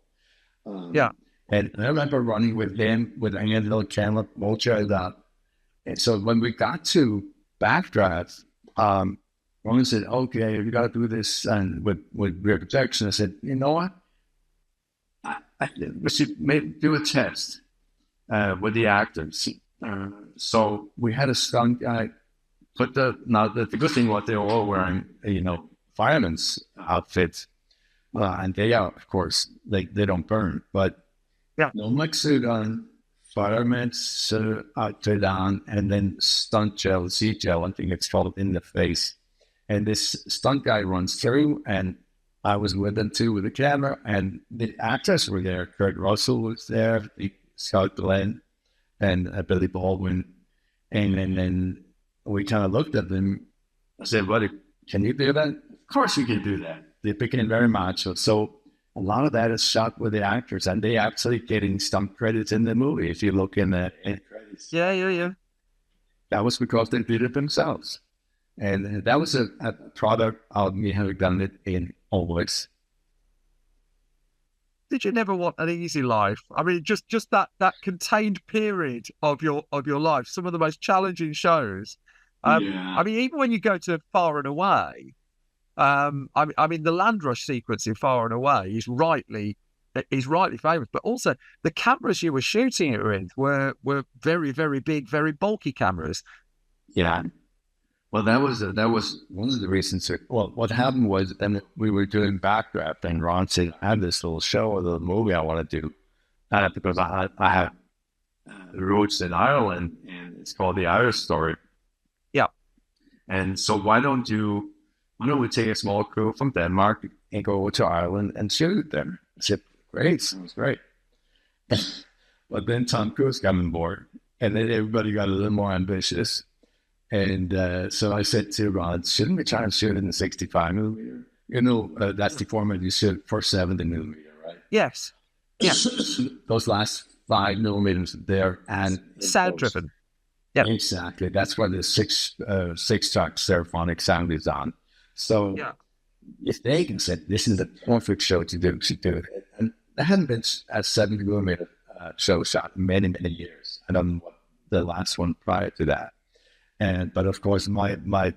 And I remember running with him with a handheld camera, all charged up. And so when we got to Backdraft, Ron said, "Okay, you got to do this and with rear protection." I said, "You know what? We should maybe do a test with the actors." So we had a stunt guy put the good thing was they were all wearing, fireman's outfits, and they are, of course, they don't burn, but no mix suit on, fireman's outfit on, and then stunt gel, C-gel, I think it's called, in the face. And this stunt guy runs through, and I was with him too with the camera, and the actors were there. Kurt Russell was there, Scott Glenn, and Billy Baldwin. And then we kind of looked at them. I said, "Buddy, can you do that?" "Of course you can do that." They became very macho. So a lot of that is shot with the actors, and they actually getting stunt credits in the movie. If you look in the credits. Yeah. That was because they did it themselves. And that was a product of me having done it in Always. Did you never want an easy life? I mean, just that contained period of your life, some of the most challenging shows. I mean, even when you go to Far and Away, I mean, the land rush sequence in Far and Away is rightly famous, but also the cameras you were shooting it with were very, very big, very bulky cameras. Yeah. Well, that was one of the reasons. Well, what happened was then we were doing Backdraft, and Ron said, "I have this little show or the movie I want to do," because I have roots in Ireland, and it's called The Irish Story. Yeah. And so why don't we take a small crew from Denmark and go to Ireland and shoot them? I said, "Great, sounds great." But then Tom Cruise got on board, and then everybody got a little more ambitious. And so I said to Ron, "Shouldn't we try and shoot in the 65 millimeter? That's the format you shoot for 70 millimeter, right?" Yes. Yeah. Those last 5 millimeters there, and sound driven. Yeah. Exactly. That's where the six track stereophonic sound is on. So if they can say this is the perfect show to do it. And there hadn't been a 70 millimeter show shot in many, many years. I don't know what the last one prior to that. But of course, my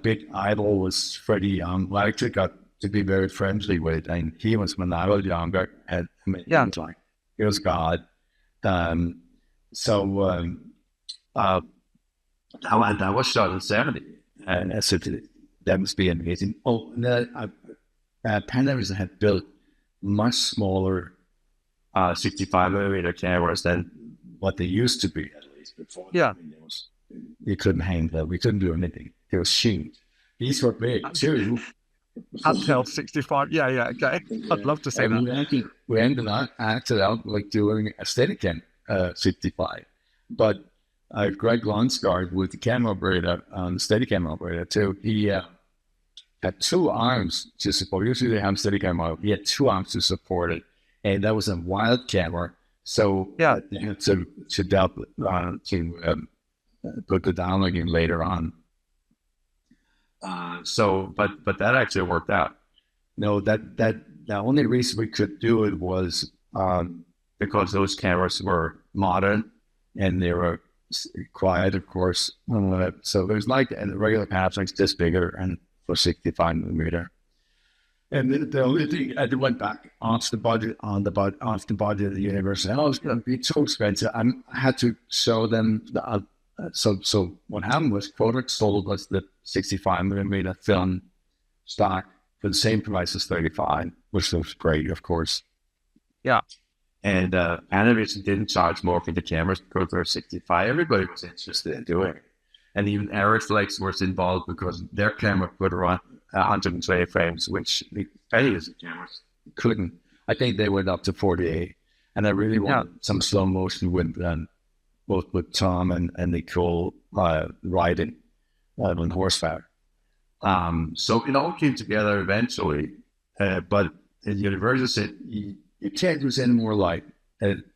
big idol was Freddie Young, who I actually got to be very friendly with, and he was when I was younger, and he was God. That was shot in 70, and I said that must be amazing. Oh, Panavision had built much smaller 65 millimeter cameras than what they used to be, at least before. Yeah. You couldn't hang them. We couldn't do anything. They were huge. These were big too. Handheld 65. Yeah, yeah. Okay. I'd Yeah. love to see And that. we ended up acted out like doing a Steadicam 65. But Greg Lonsgaard with the camera operator, the Steadicam operator too, he had two arms to support. Usually they have Steadicam model. He had two arms to support it, and that was a wild camera. So Yeah. they had to delve put the down again later on. But that actually worked out. No, that the only reason we could do it was because those cameras were modern and they were quiet, of course. So there's like a regular Panasonic this bigger and for 65 millimeter. And the only thing I went back off the budget of the university. And I was going to be too expensive. I had to show them so what happened was Kodak sold us the 65 millimeter film stock for the same price as 35, which was great, of course. Yeah. And Panavision didn't charge more for the cameras because they're 65. Everybody was interested in doing it. And even Arachnophobia was involved because their camera could run 120 frames, which the previous cameras couldn't. I think they went up to 48. And I really wanted some slow motion with both with Tom and Nicole riding on horsepower. So it all came together eventually. But the university said, you can't use any more light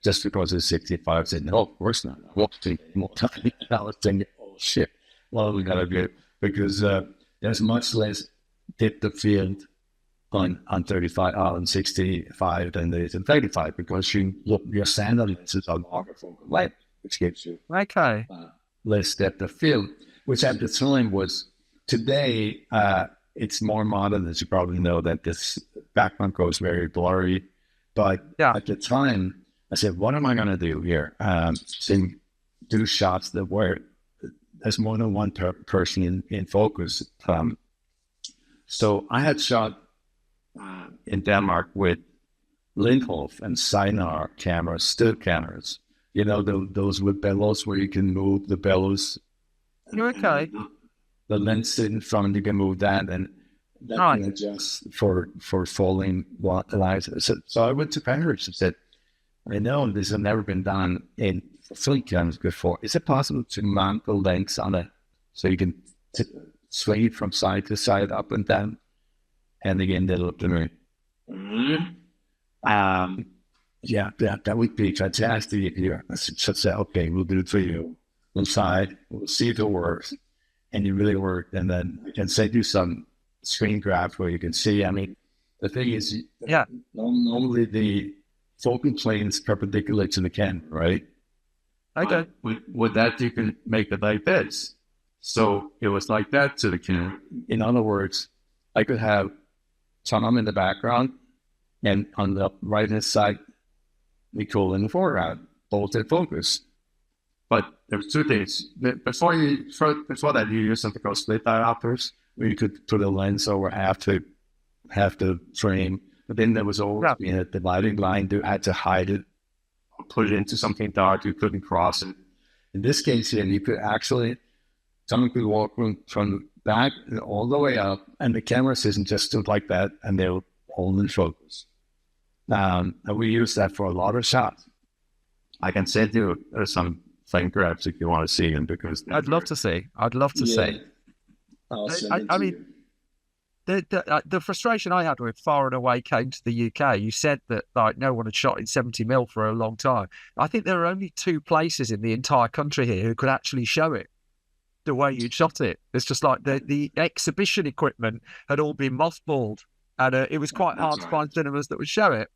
just because it's 65. I said, no, of course not. I won't take more time. I was thinking, oh shit, what we got to do? Because there's much less depth of field on 35, on 65 than there is in 35 because your standard lenses are longer focal length, which gives you less depth of field, which at the time was, today, it's more modern, as you probably know, that this background goes very blurry. But at the time, I said, what am I going to do here? Do shots that where there's more than one person in focus. So I had shot in Denmark with Lindhof and Sinar cameras, still cameras. You know, those with bellows where you can move the bellows. Okay. The lens in front, you can move that, and that can adjust for falling light. So I went to Paris and said, I know this has never been done in film cameras before. Is it possible to mount the lens on it so you can swing it from side to side, up and down? And again, they looked at me. Yeah, that would be fantastic here. I said, okay, we'll do it for you. Inside, we'll see if it works. And it really worked. And then I can send you some screen grabs where you can see. I mean, the thing is, normally the focal plane is perpendicular to the camera, right? Okay. With that, you can make it like this. So it was like that to the camera. In other words, I could have Tom in the background and on the right-hand side, Nicole in the foreground, both in focus. But there's two things. Before that, you use something called split diopters, where you could put a lens over half the frame. But then there was always a dividing line. You had to hide it, or put it into something dark. You couldn't cross it. In this case here, you could actually, someone could walk from back all the way up, and the camera system just stood like that, and they were all in focus. And we use that for a lot of shots. I can send you some flame grabs if you want to see them, because I'd love to see. I mean, the frustration I had with Far and Away came to the UK. You said that like no one had shot in 70mm for a long time. I think there are only two places in the entire country here who could actually show it the way you shot it. It's just like the exhibition equipment had all been mothballed, and it was quite hard to find cinemas that would show it.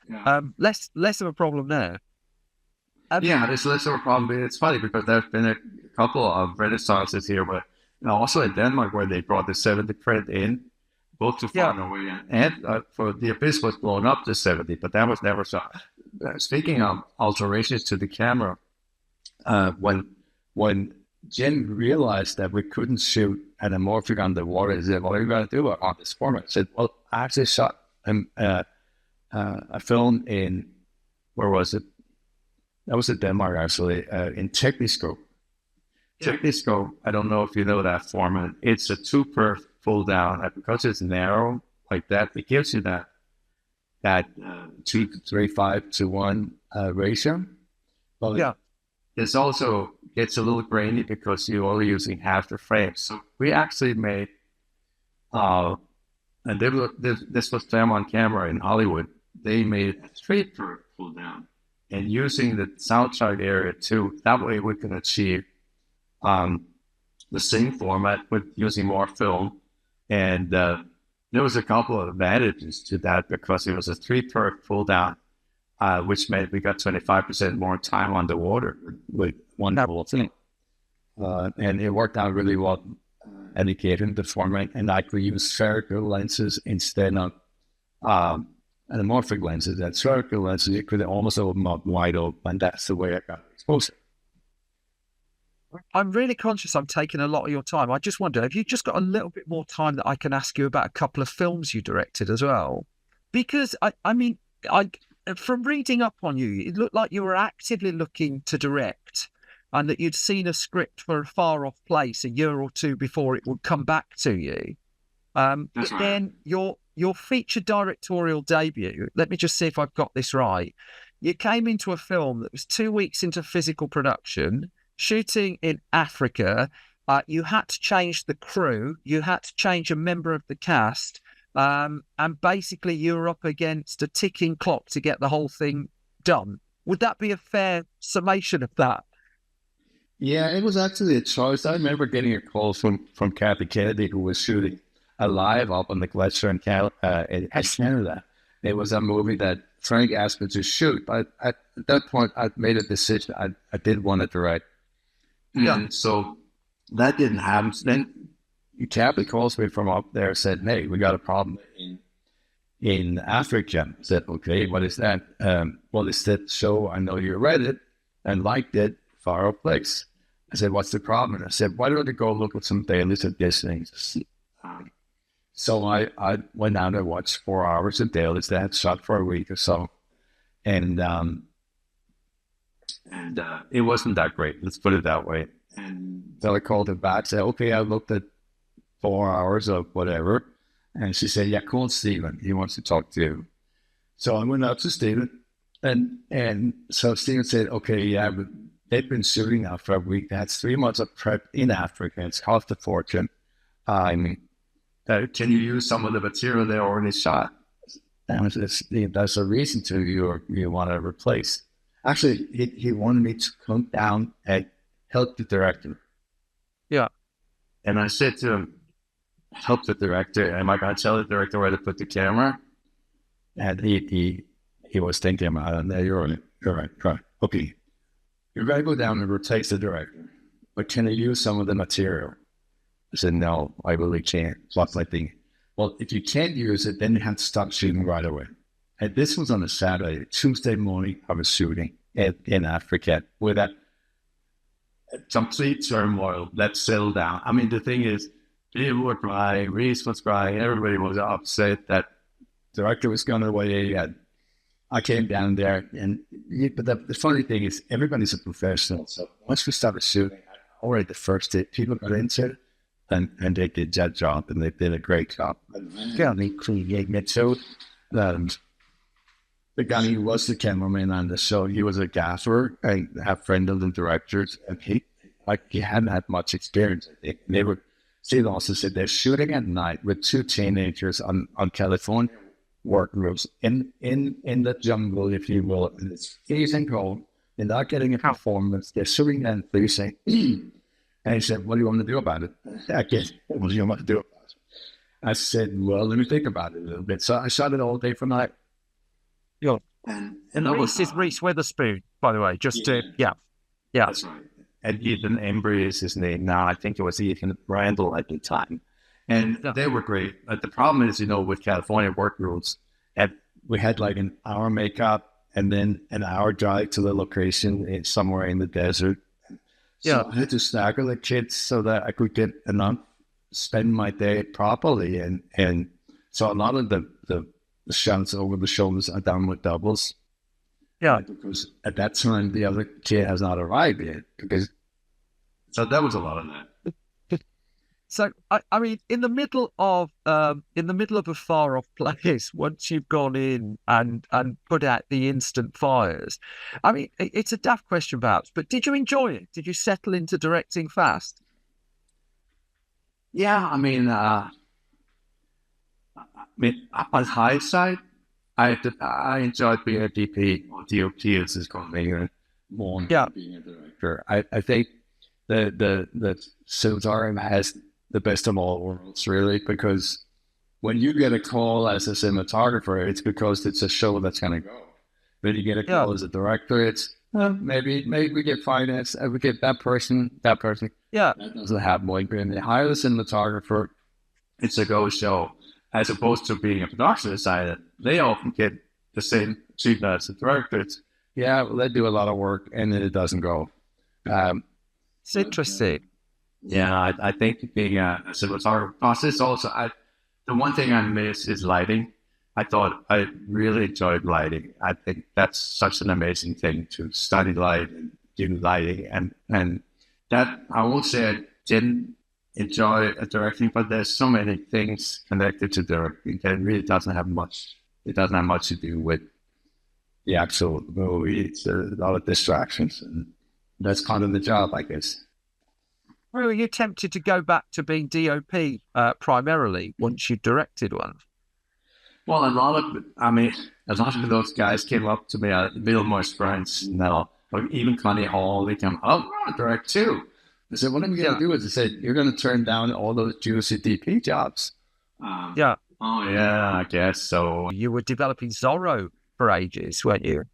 Yeah. Less of a problem there. There's less of a problem. It's funny because there's been a couple of renaissances here, but also in Denmark where they brought the 70 print in, both to Far and Away and for the Abyss was blown up to 70, but that was never shot. Speaking of alterations to the camera, when Jen realized that we couldn't shoot anamorphic underwater, he said, what are you going to do on this format? I said, well, I actually shot a film in, where was it? That was in Denmark, actually, in Techniscope. Techniscope, I don't know if you know that format. It's a 2 per pull down, and because it's narrow like that, it gives you that 2 to 3, 5 to 1 ratio. But Yeah. it's also gets a little grainy because you're only using half the frame. So we actually made, and this was them on camera in Hollywood. They made a straight pull down, and using the soundtrack area too. That way we can achieve the same format with using more film. And there was a couple of advantages to that because it was a 3-perk pull down, which meant we got 25% more time underwater with one pull thing. And it worked out really well, indicating the format. And I could use spherical lenses instead of anamorphic lenses. That spherical lenses, it could almost open up wide open. And that's the way I got exposure. I'm really conscious I'm taking a lot of your time. I just wonder, have you just got a little bit more time that I can ask you about a couple of films you directed as well? Because I mean, from reading up on you, it looked like you were actively looking to direct, and that you'd seen a script for a far off place a year or two before it would come back to you. But right. Then your feature directorial debut, let me just see if I've got this right. You came into a film that was 2 weeks into physical production, shooting in Africa. You had to change the crew. You had to change a member of the cast. And basically you were up against a ticking clock to get the whole thing done. Would that be a fair summation of that? Yeah, it was actually a choice. I remember getting a call from Kathy Kennedy, who was shooting Alive up on the glacier in Canada. It was a movie that Frank asked me to shoot. But at that point, I'd made a decision. I did want to direct. Yeah. And so that didn't happen. Then Kathy calls me from up there and said, hey, we got a problem in Africa. I said, okay, what is that? Well, it's that show. I know you read it and liked it, Far Off Place. I said, what's the problem? I said, why don't you go look at some dailies of these things? So I went down and watched 4 hours of dailies that had shot for a week or so. And it wasn't that great. Let's put it that way. And so I called her back, said, okay, I looked at 4 hours of whatever. And she said, yeah, call Stephen. He wants to talk to you. So I went up to Stephen. And so Stephen said, okay, yeah, but they've been shooting now for a week. That's 3 months of prep in Africa. It's cost a fortune. Can you use some of the material they already shot? And that's a reason to you want to replace. Actually, he wanted me to come down and help the director. Yeah. And I said to him, help the director. Am I going to tell the director where to put the camera? And he was thinking about it. You're right. Okay. You're going to go down and replace the director. But can you use some of the material? I said, no, I really can't. What's my thing? Well, if you can't use it, then you have to stop shooting right away. And this was on a Saturday. Tuesday morning, I was shooting in Africa with a complete turmoil that settled down. I mean, the thing is, people were crying, Reese was crying, everybody was upset that the director was going away. I came down there, but the funny thing is, everybody's a professional. So once we started shooting, already the first day, people got into it. And they did that job, and they did a great job. Yeah, they created it. So the guy who was the cameraman on the show, he was a gaffer, a friend of the directors, and he hadn't had much experience. They also said they're shooting at night with 2 teenagers on California work roofs in the jungle, if you will, and it's freezing cold. They're not getting a performance. They're shooting and freezing. And he said, what do you want to do about it? I guess, what do you want to do about it? I said, well, let me think about it a little bit. So I shot it all day for night. Yeah. And Reese is Reese Witherspoon, by the way, yeah. That's right. And Ethan Embry is his name now. I think it was Ethan Randall at the time. And they were great. But the problem is, with California work rules, we had like an hour makeup and then an hour drive to the location somewhere in the desert. So I had to stagger the kids so that I could get enough, spend my day properly. And so a lot of the shots over the shoulders are done with doubles. Yeah. Because at that time, the other kid has not arrived yet. So that was a lot of that. So I mean, in the middle of a far off place, once you've gone in and put out the instant fires, I mean, it's a daft question perhaps, but did you enjoy it? Did you settle into directing fast? Yeah, on hindsight, I enjoyed being a DP or DOP as it's called here more Yeah. than being a director. I think the cinematographer has the best of all worlds, really, because when you get a call as a cinematographer, it's because it's a show that's going to go. When you get a Yeah. call as a director, it's maybe we get finance, we get that person. Yeah. That doesn't happen. When they hire the cinematographer, it's a go show, as opposed to being a production designer. They often get the same treatment as the director. It's, yeah, well, they do a lot of work and then it doesn't go. Um, It's interesting. yeah, I think being a cinematographer process also, the one thing I miss is lighting. I thought I really enjoyed lighting. I think that's such an amazing thing to study light and do lighting. And that I won't say I didn't enjoy directing, but there's so many things connected to directing that really doesn't have much. It doesn't have much to do with the actual movie. It's a lot of distractions, and that's kind of the job, I guess. Were you tempted to go back to being DOP primarily once you directed one? Well, a lot of those guys came up to me, Bill Moore's friends, now, or even Connie Hall, they come, oh, I want to direct too. I said, what am I going to do? Is I said, you're going to turn down all those juicy DP jobs. Yeah. Oh, yeah, I guess so. You were developing Zorro for ages, weren't you?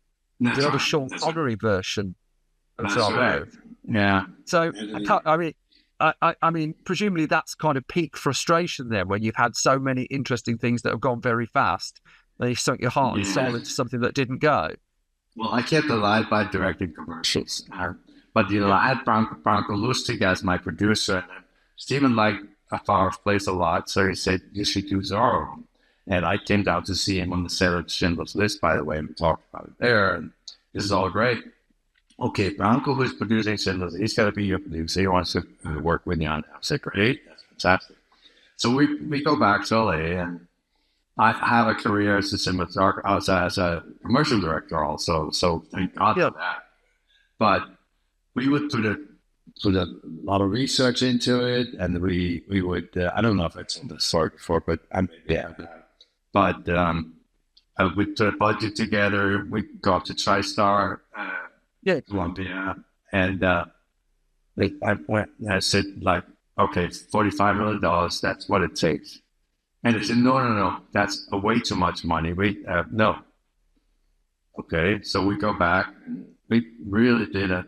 That's The other right. Sean That's Connery version of That's Zorro. right. Yeah. So I mean, presumably that's kind of peak frustration there when you've had so many interesting things that have gone very fast. And you've sunk your heart and soul into something that didn't go. Well, I kept alive by directing commercials. But, I had Branko Lustig as my producer. And Stephen liked A Far Off Place a lot, so he said, you should do Zorro. And I came down to see him on the set of Schindler's List, by the way, and we talked about it there. And this is all great. Okay, Branko, who's producing Schindler's List, he's got to be your producer. He wants to work with you on that. I said, great, that's fantastic. So we go back to LA, and I have a career as a cinematographer, as a commercial director also. So thank God for that. But we would put a lot of research into it, and we would I don't know if it's on the sort before, but yeah. But we put a budget together. We go up to TriStar, Columbia, and I said like, okay, $45 million. That's what it takes. And they said, no, that's way too much money. No. Okay, so we go back. We really did a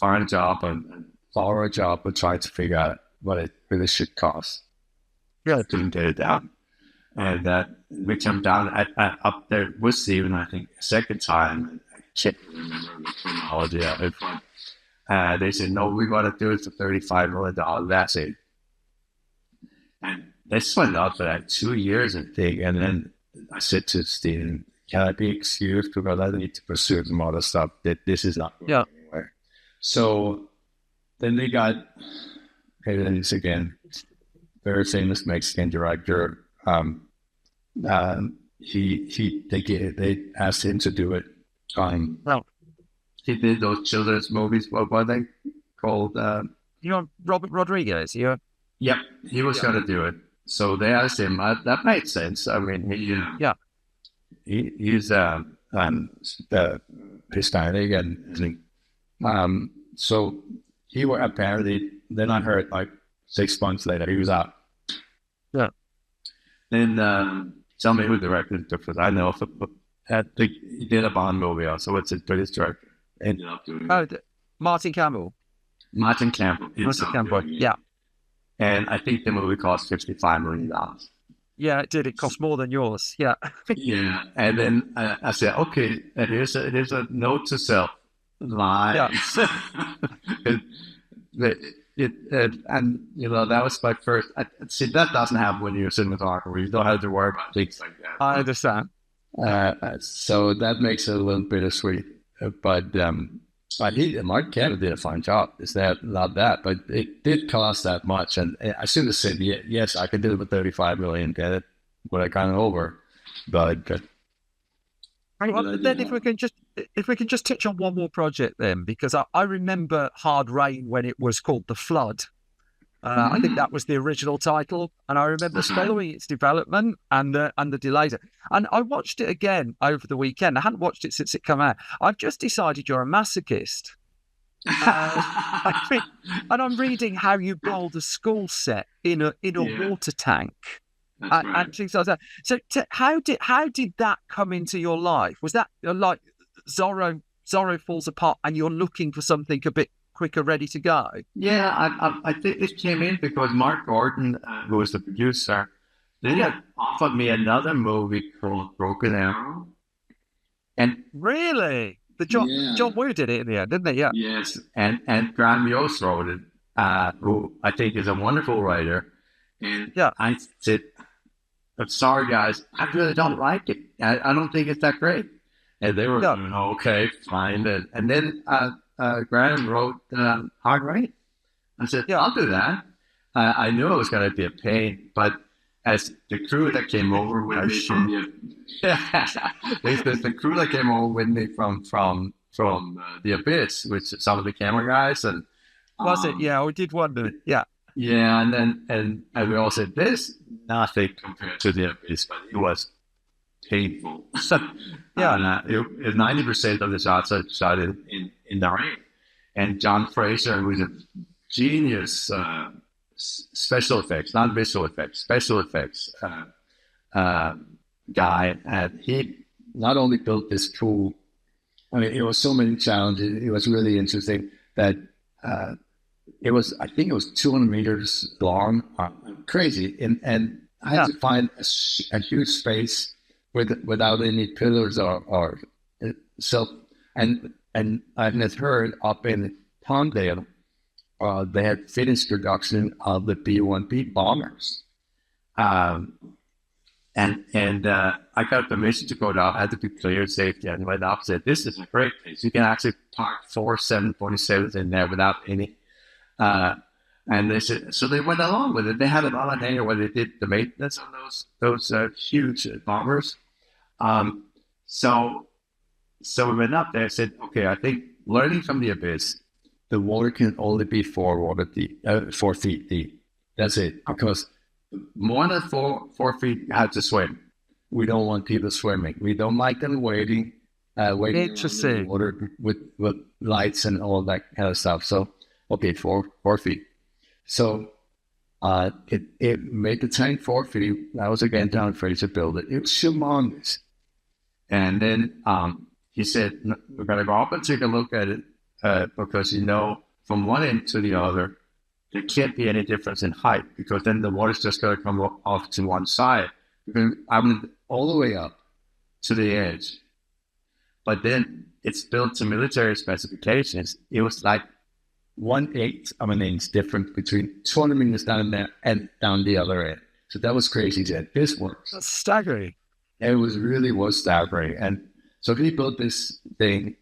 fine job and thorough job of trying to figure out what it really should cost. Yeah, couldn't get it down. And we came down up there with Stephen, I think, a second time. I can't remember the chronology of it, but they said, no, we got to do it for $35 million. That's it. And this went up for like 2 years, I think. And then I said to Stephen, can I be excused because I need to pursue some other stuff that this is not going anywhere. So then they got, again, very famous Mexican director. They asked him to do it. He did those children's movies. What were they called? Robert Rodriguez. Yep, he was going to do it. So they asked him. That made sense. I mean, he's Hispanic, and so he were apparently. Then I heard like 6 months later he was out. Yeah. Then tell me who directed it, because I know he did a Bond movie also. What's it? British director ended up doing. Martin Campbell. Martin Campbell. Martin Campbell. Yeah. And I think the movie cost $55 million. Yeah, it did. It cost more than yours. Yeah. Yeah. And then I said, okay, and here's a note to self. Lie. Yeah. And that was my first. See, that doesn't happen when you're a cinematographer. You don't have to worry about things like that. I understand. So that makes it a little bittersweet. But But Mark Cannon did a fine job. It's not that, but it did cost that much. And I should have said, yes, I could do it with 35 million, get it, but I kind of over. But Well, then if we can just touch on one more project then, because I remember Hard Rain when it was called The Flood. I think that was the original title, and I remember following its development and the delays. And I watched it again over the weekend. I hadn't watched it since it came out. I've just decided you're a masochist. I think, and I'm reading how you build a school set in a water tank and things like that. So how did that come into your life? Was that like Zorro falls apart and you're looking for something a bit quicker, ready to go? Yeah, I think this came in because Mark Gordon, who was the producer, they had offered me another movie called Broken Arrow. And really, John Woo did it in the end, didn't he? Yeah. Yes, and Graham Yost wrote it, who I think is a wonderful writer. And I said, I'm sorry, guys, I really don't like it. I don't think it's that great. And they were, okay, fine. And then Graham wrote Hard Rain. I said, I'll do that. I knew it was going to be a pain, but as the crew that came over with me from the crew that came over with me from the Abyss, which some of the camera guys and was it? Yeah, we did wonder. Yeah, yeah, and then and we all said this nothing compared to the Abyss, but it was painful. Yeah, 90% of the shots are shot in the rain, and John Fraser, who's a genius. Special effects, not visual effects, special effects guy. And he not only built this cool, I mean, it was so many challenges. It was really interesting that I think it was 200 meters long, crazy. And I had to find a huge space without any pillars or so. And I had heard up in Palmdale, they had finished production of the B-1B bombers. And I got permission to go down. I had to be cleared safety. And went up and said, this is a great place. You can actually park 4 747s in there without any. And they said, so they went along with it. They had it on a hangar where they did the maintenance on those huge bombers. So we went up there and said, okay, I think learning from the Abyss, the water can only be 4 feet deep. That's it. Because more than 4 feet, you have to swim. We don't want people swimming. We don't like them waiting in the water with lights and all that kind of stuff. So, okay, 4 feet. So it made the tank 4 feet. That was again John Fraser built it. It was humongous. And then he said, we're going to go up and take a look at it. Because from one end to the other, there can't be any difference in height because then the water's just going to come off to one side. I went all the way up to the edge, but then it's built to military specifications. It was like 1/8 of an inch difference between 200 meters down there and down the other end. So that was crazy. He said, this works. That's staggering. It was staggering. And so he built this thing.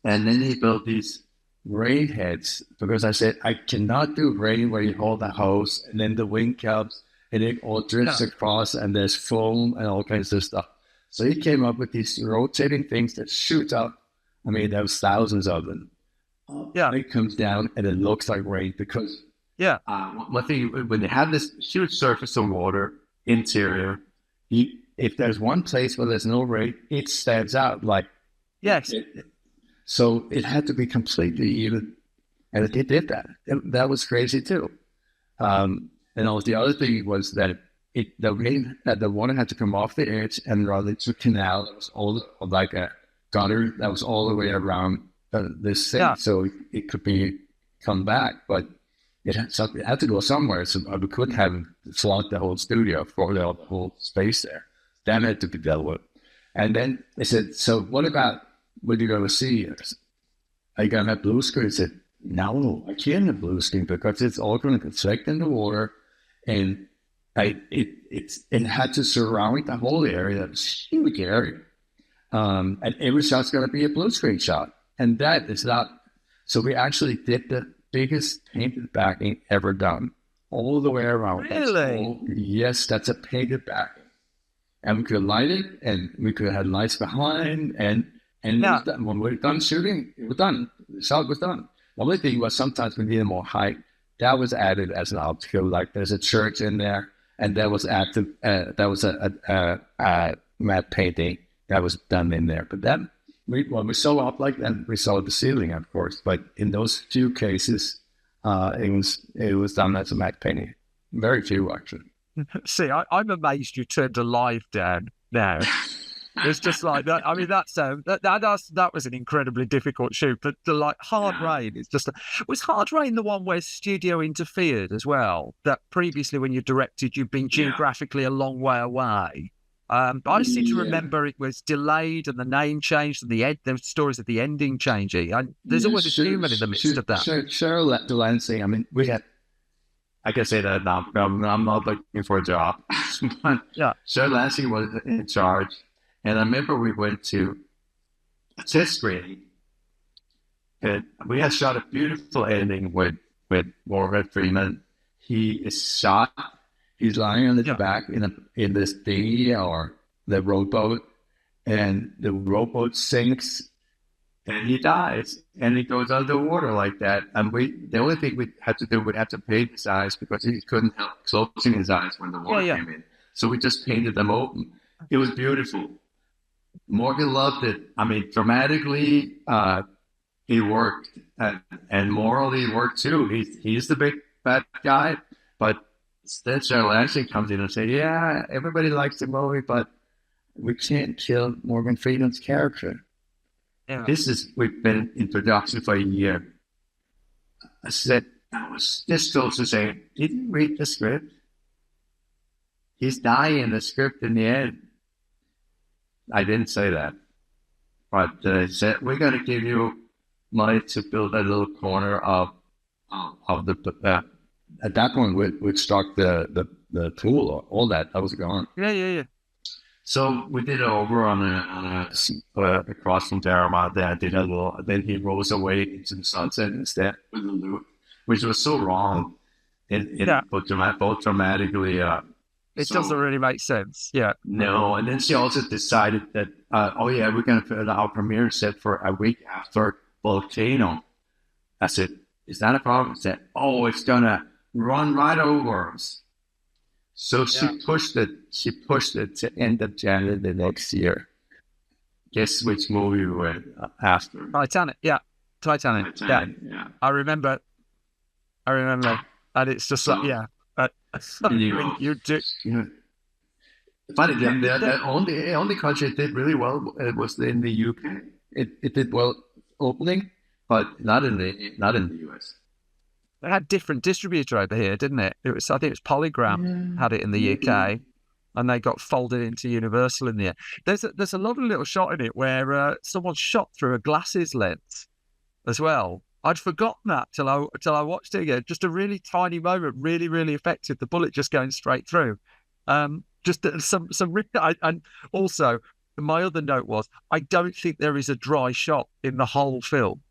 And then he built these rain heads because I said, I cannot do rain where you hold the hose and then the wind comes and it all drifts across and there's foam and all kinds of stuff. So he came up with these rotating things that shoot up. I mean, there was thousands of them. It comes down and it looks like rain because one thing, when they have this huge surface of water interior, if there's one place where there's no rain, it stands out like so it had to be completely even, and it did that. That was crazy too. And also the other thing was that the water had to come off the edge and run into a canal that was all like a gutter that was all the way around this thing, so it could come back. But it had to go somewhere, so we couldn't have flood the whole studio for the whole space there. That had to be dealt with. And then they said, so what about what you're going to see? Are you going to have blue screen? I said, no, I can't have blue screen because it's all going to conflict in the water. And it had to surround the whole area. It was a huge area. And every shot's going to be a blue screen shot. And that is not. So we actually did the biggest painted backing ever done, all the way around. Really? Yes, that's a painted backing, and we could light it, and we could have lights behind, and it was done. When we were done shooting, it was done. The shot was done. The only thing was sometimes we needed more height. That was added as an obstacle. Like there's a church in there, and that was added. That was a matte painting that was done in there. But then when we saw up like that, we saw the ceiling, of course. But in those few cases, it was done as a matte painting. Very few, actually. See, I'm amazed you turned a live down now. It's just like that. I mean, that was an incredibly difficult shoot. But the like Hard Rain, it's just was Hard Rain the one where studio interfered as well? That previously, when you directed, you'd been geographically a long way away. But I seem to remember it was delayed and the name changed and the stories of the ending changing. There's always a human in the midst of that. Cheryl Delancey. I mean, we had. I can say that now. I'm not looking for a job. But Cheryl Delancey was in charge. And I remember we went to a test screening, and we had shot a beautiful ending with Morgan Freeman. He is shot. He's lying on his back in this dinghy or the rowboat, and the rowboat sinks, and he dies, and he goes underwater like that. And the only thing we had to do, we'd have to paint his eyes because he couldn't help closing his eyes when the water came in. So we just painted them open. It was beautiful. Morgan loved it. I mean, dramatically, it worked, and morally, it worked too. He's the big bad guy, but then Cheryl Delancey comes in and says, "Yeah, everybody likes the movie, but we can't kill Morgan Freeman's character." Yeah. We've been in production for a year. I said, I was this close to saying, "Did you read the script? He's dying in the script in the end." I didn't say that, but I said, "We're going to give you money to build a little corner of the." At that point, we'd start the pool, all that was gone. Yeah. So we did it over on across from Terramont. Then I did a little. Then he rose away into the sunset instead with the loop, which was so wrong. Both dramatically. It doesn't really make sense. Yeah. No, and then she also decided that, we're going to put our premiere set for a week after Volcano. I said, "Is that a problem?" She said, "Oh, it's going to run right over us." So she pushed it. She pushed it to end of January the next year. Guess which movie we went after? Titanic. Yeah, Titanic. Yeah. I remember. And it's just you do. Funny, the only country it did really well was in the UK. It did well opening, but not in the US. They had different distributor over here, didn't it? I think it was Polygram had it in the UK, and they got folded into Universal in the end. There's a lovely little shot in it where someone shot through a glasses lens as well. I'd forgotten that till I watched it again. Just a really tiny moment, really, really effective. The bullet just going straight through. Just some. And also, my other note was, I don't think there is a dry shot in the whole film.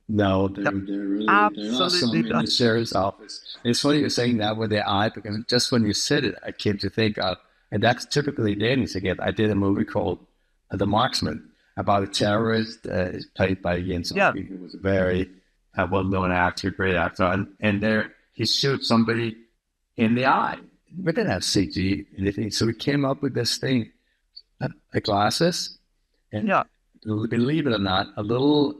No, they're not some in the sheriff's office. It's funny you're saying that with the eye, because just when you said it, I came to think of, and that's typically Danish again. I did a movie called The Marksman about a terrorist played by Jens Aage, who was a very well-known actor, great actor, and there he shoots somebody in the eye. We didn't have CG anything, so we came up with this thing, the glasses, and believe it or not, a little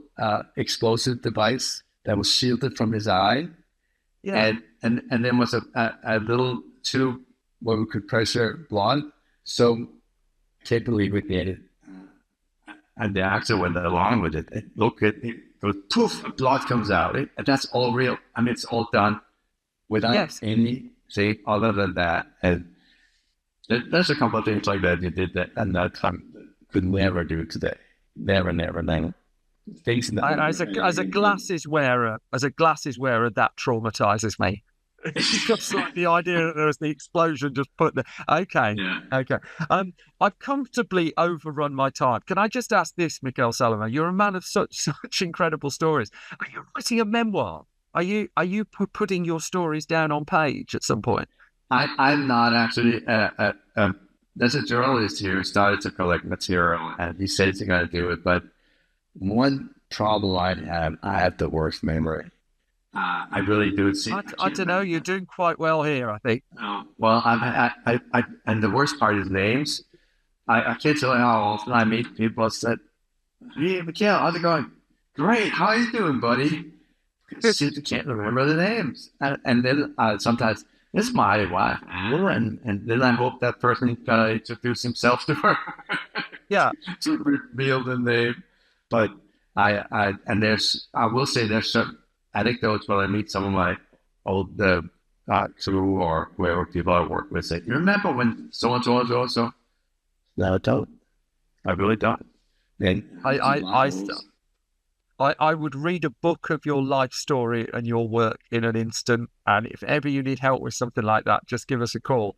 explosive device that was shielded from his eye, and then was a little tube where we could pressure blood. So I can't believe we did it. And the actor went along with it. And look at it. Goes poof, blood comes out. And that's all real. I mean, it's all done without anything other than that. And there's a couple of things like that you did that and that time could never do today. Never. Things as a glasses wearer, that traumatizes me. Just like the idea that there was the explosion just put there. Okay. Yeah. Okay. I've comfortably overrun my time. Can I just ask this, Mikael Salomon? You're a man of such incredible stories. Are you writing a memoir? Are you putting your stories down on page at some point? I'm not actually. There's a journalist here who started to collect material, and he said he's going to do it. But one problem I have the worst memory. I really do. See, I don't know. You're doing quite well here, I think. well, and the worst part is names. I can't tell you how often I meet people that said, "Hey, Mikael, how's it going? Great. How are you doing, buddy?" You can't remember the names, and then sometimes it's my wife, and then I hope that person can introduce himself to her Yeah. to reveal the name. But I will say there's some anecdotes when I meet some of my old crew or whoever people I work with say, "You remember when so and so and so and so?" No, I don't. I really don't. And I would read a book of your life story and your work in an instant. And if ever you need help with something like that, just give us a call.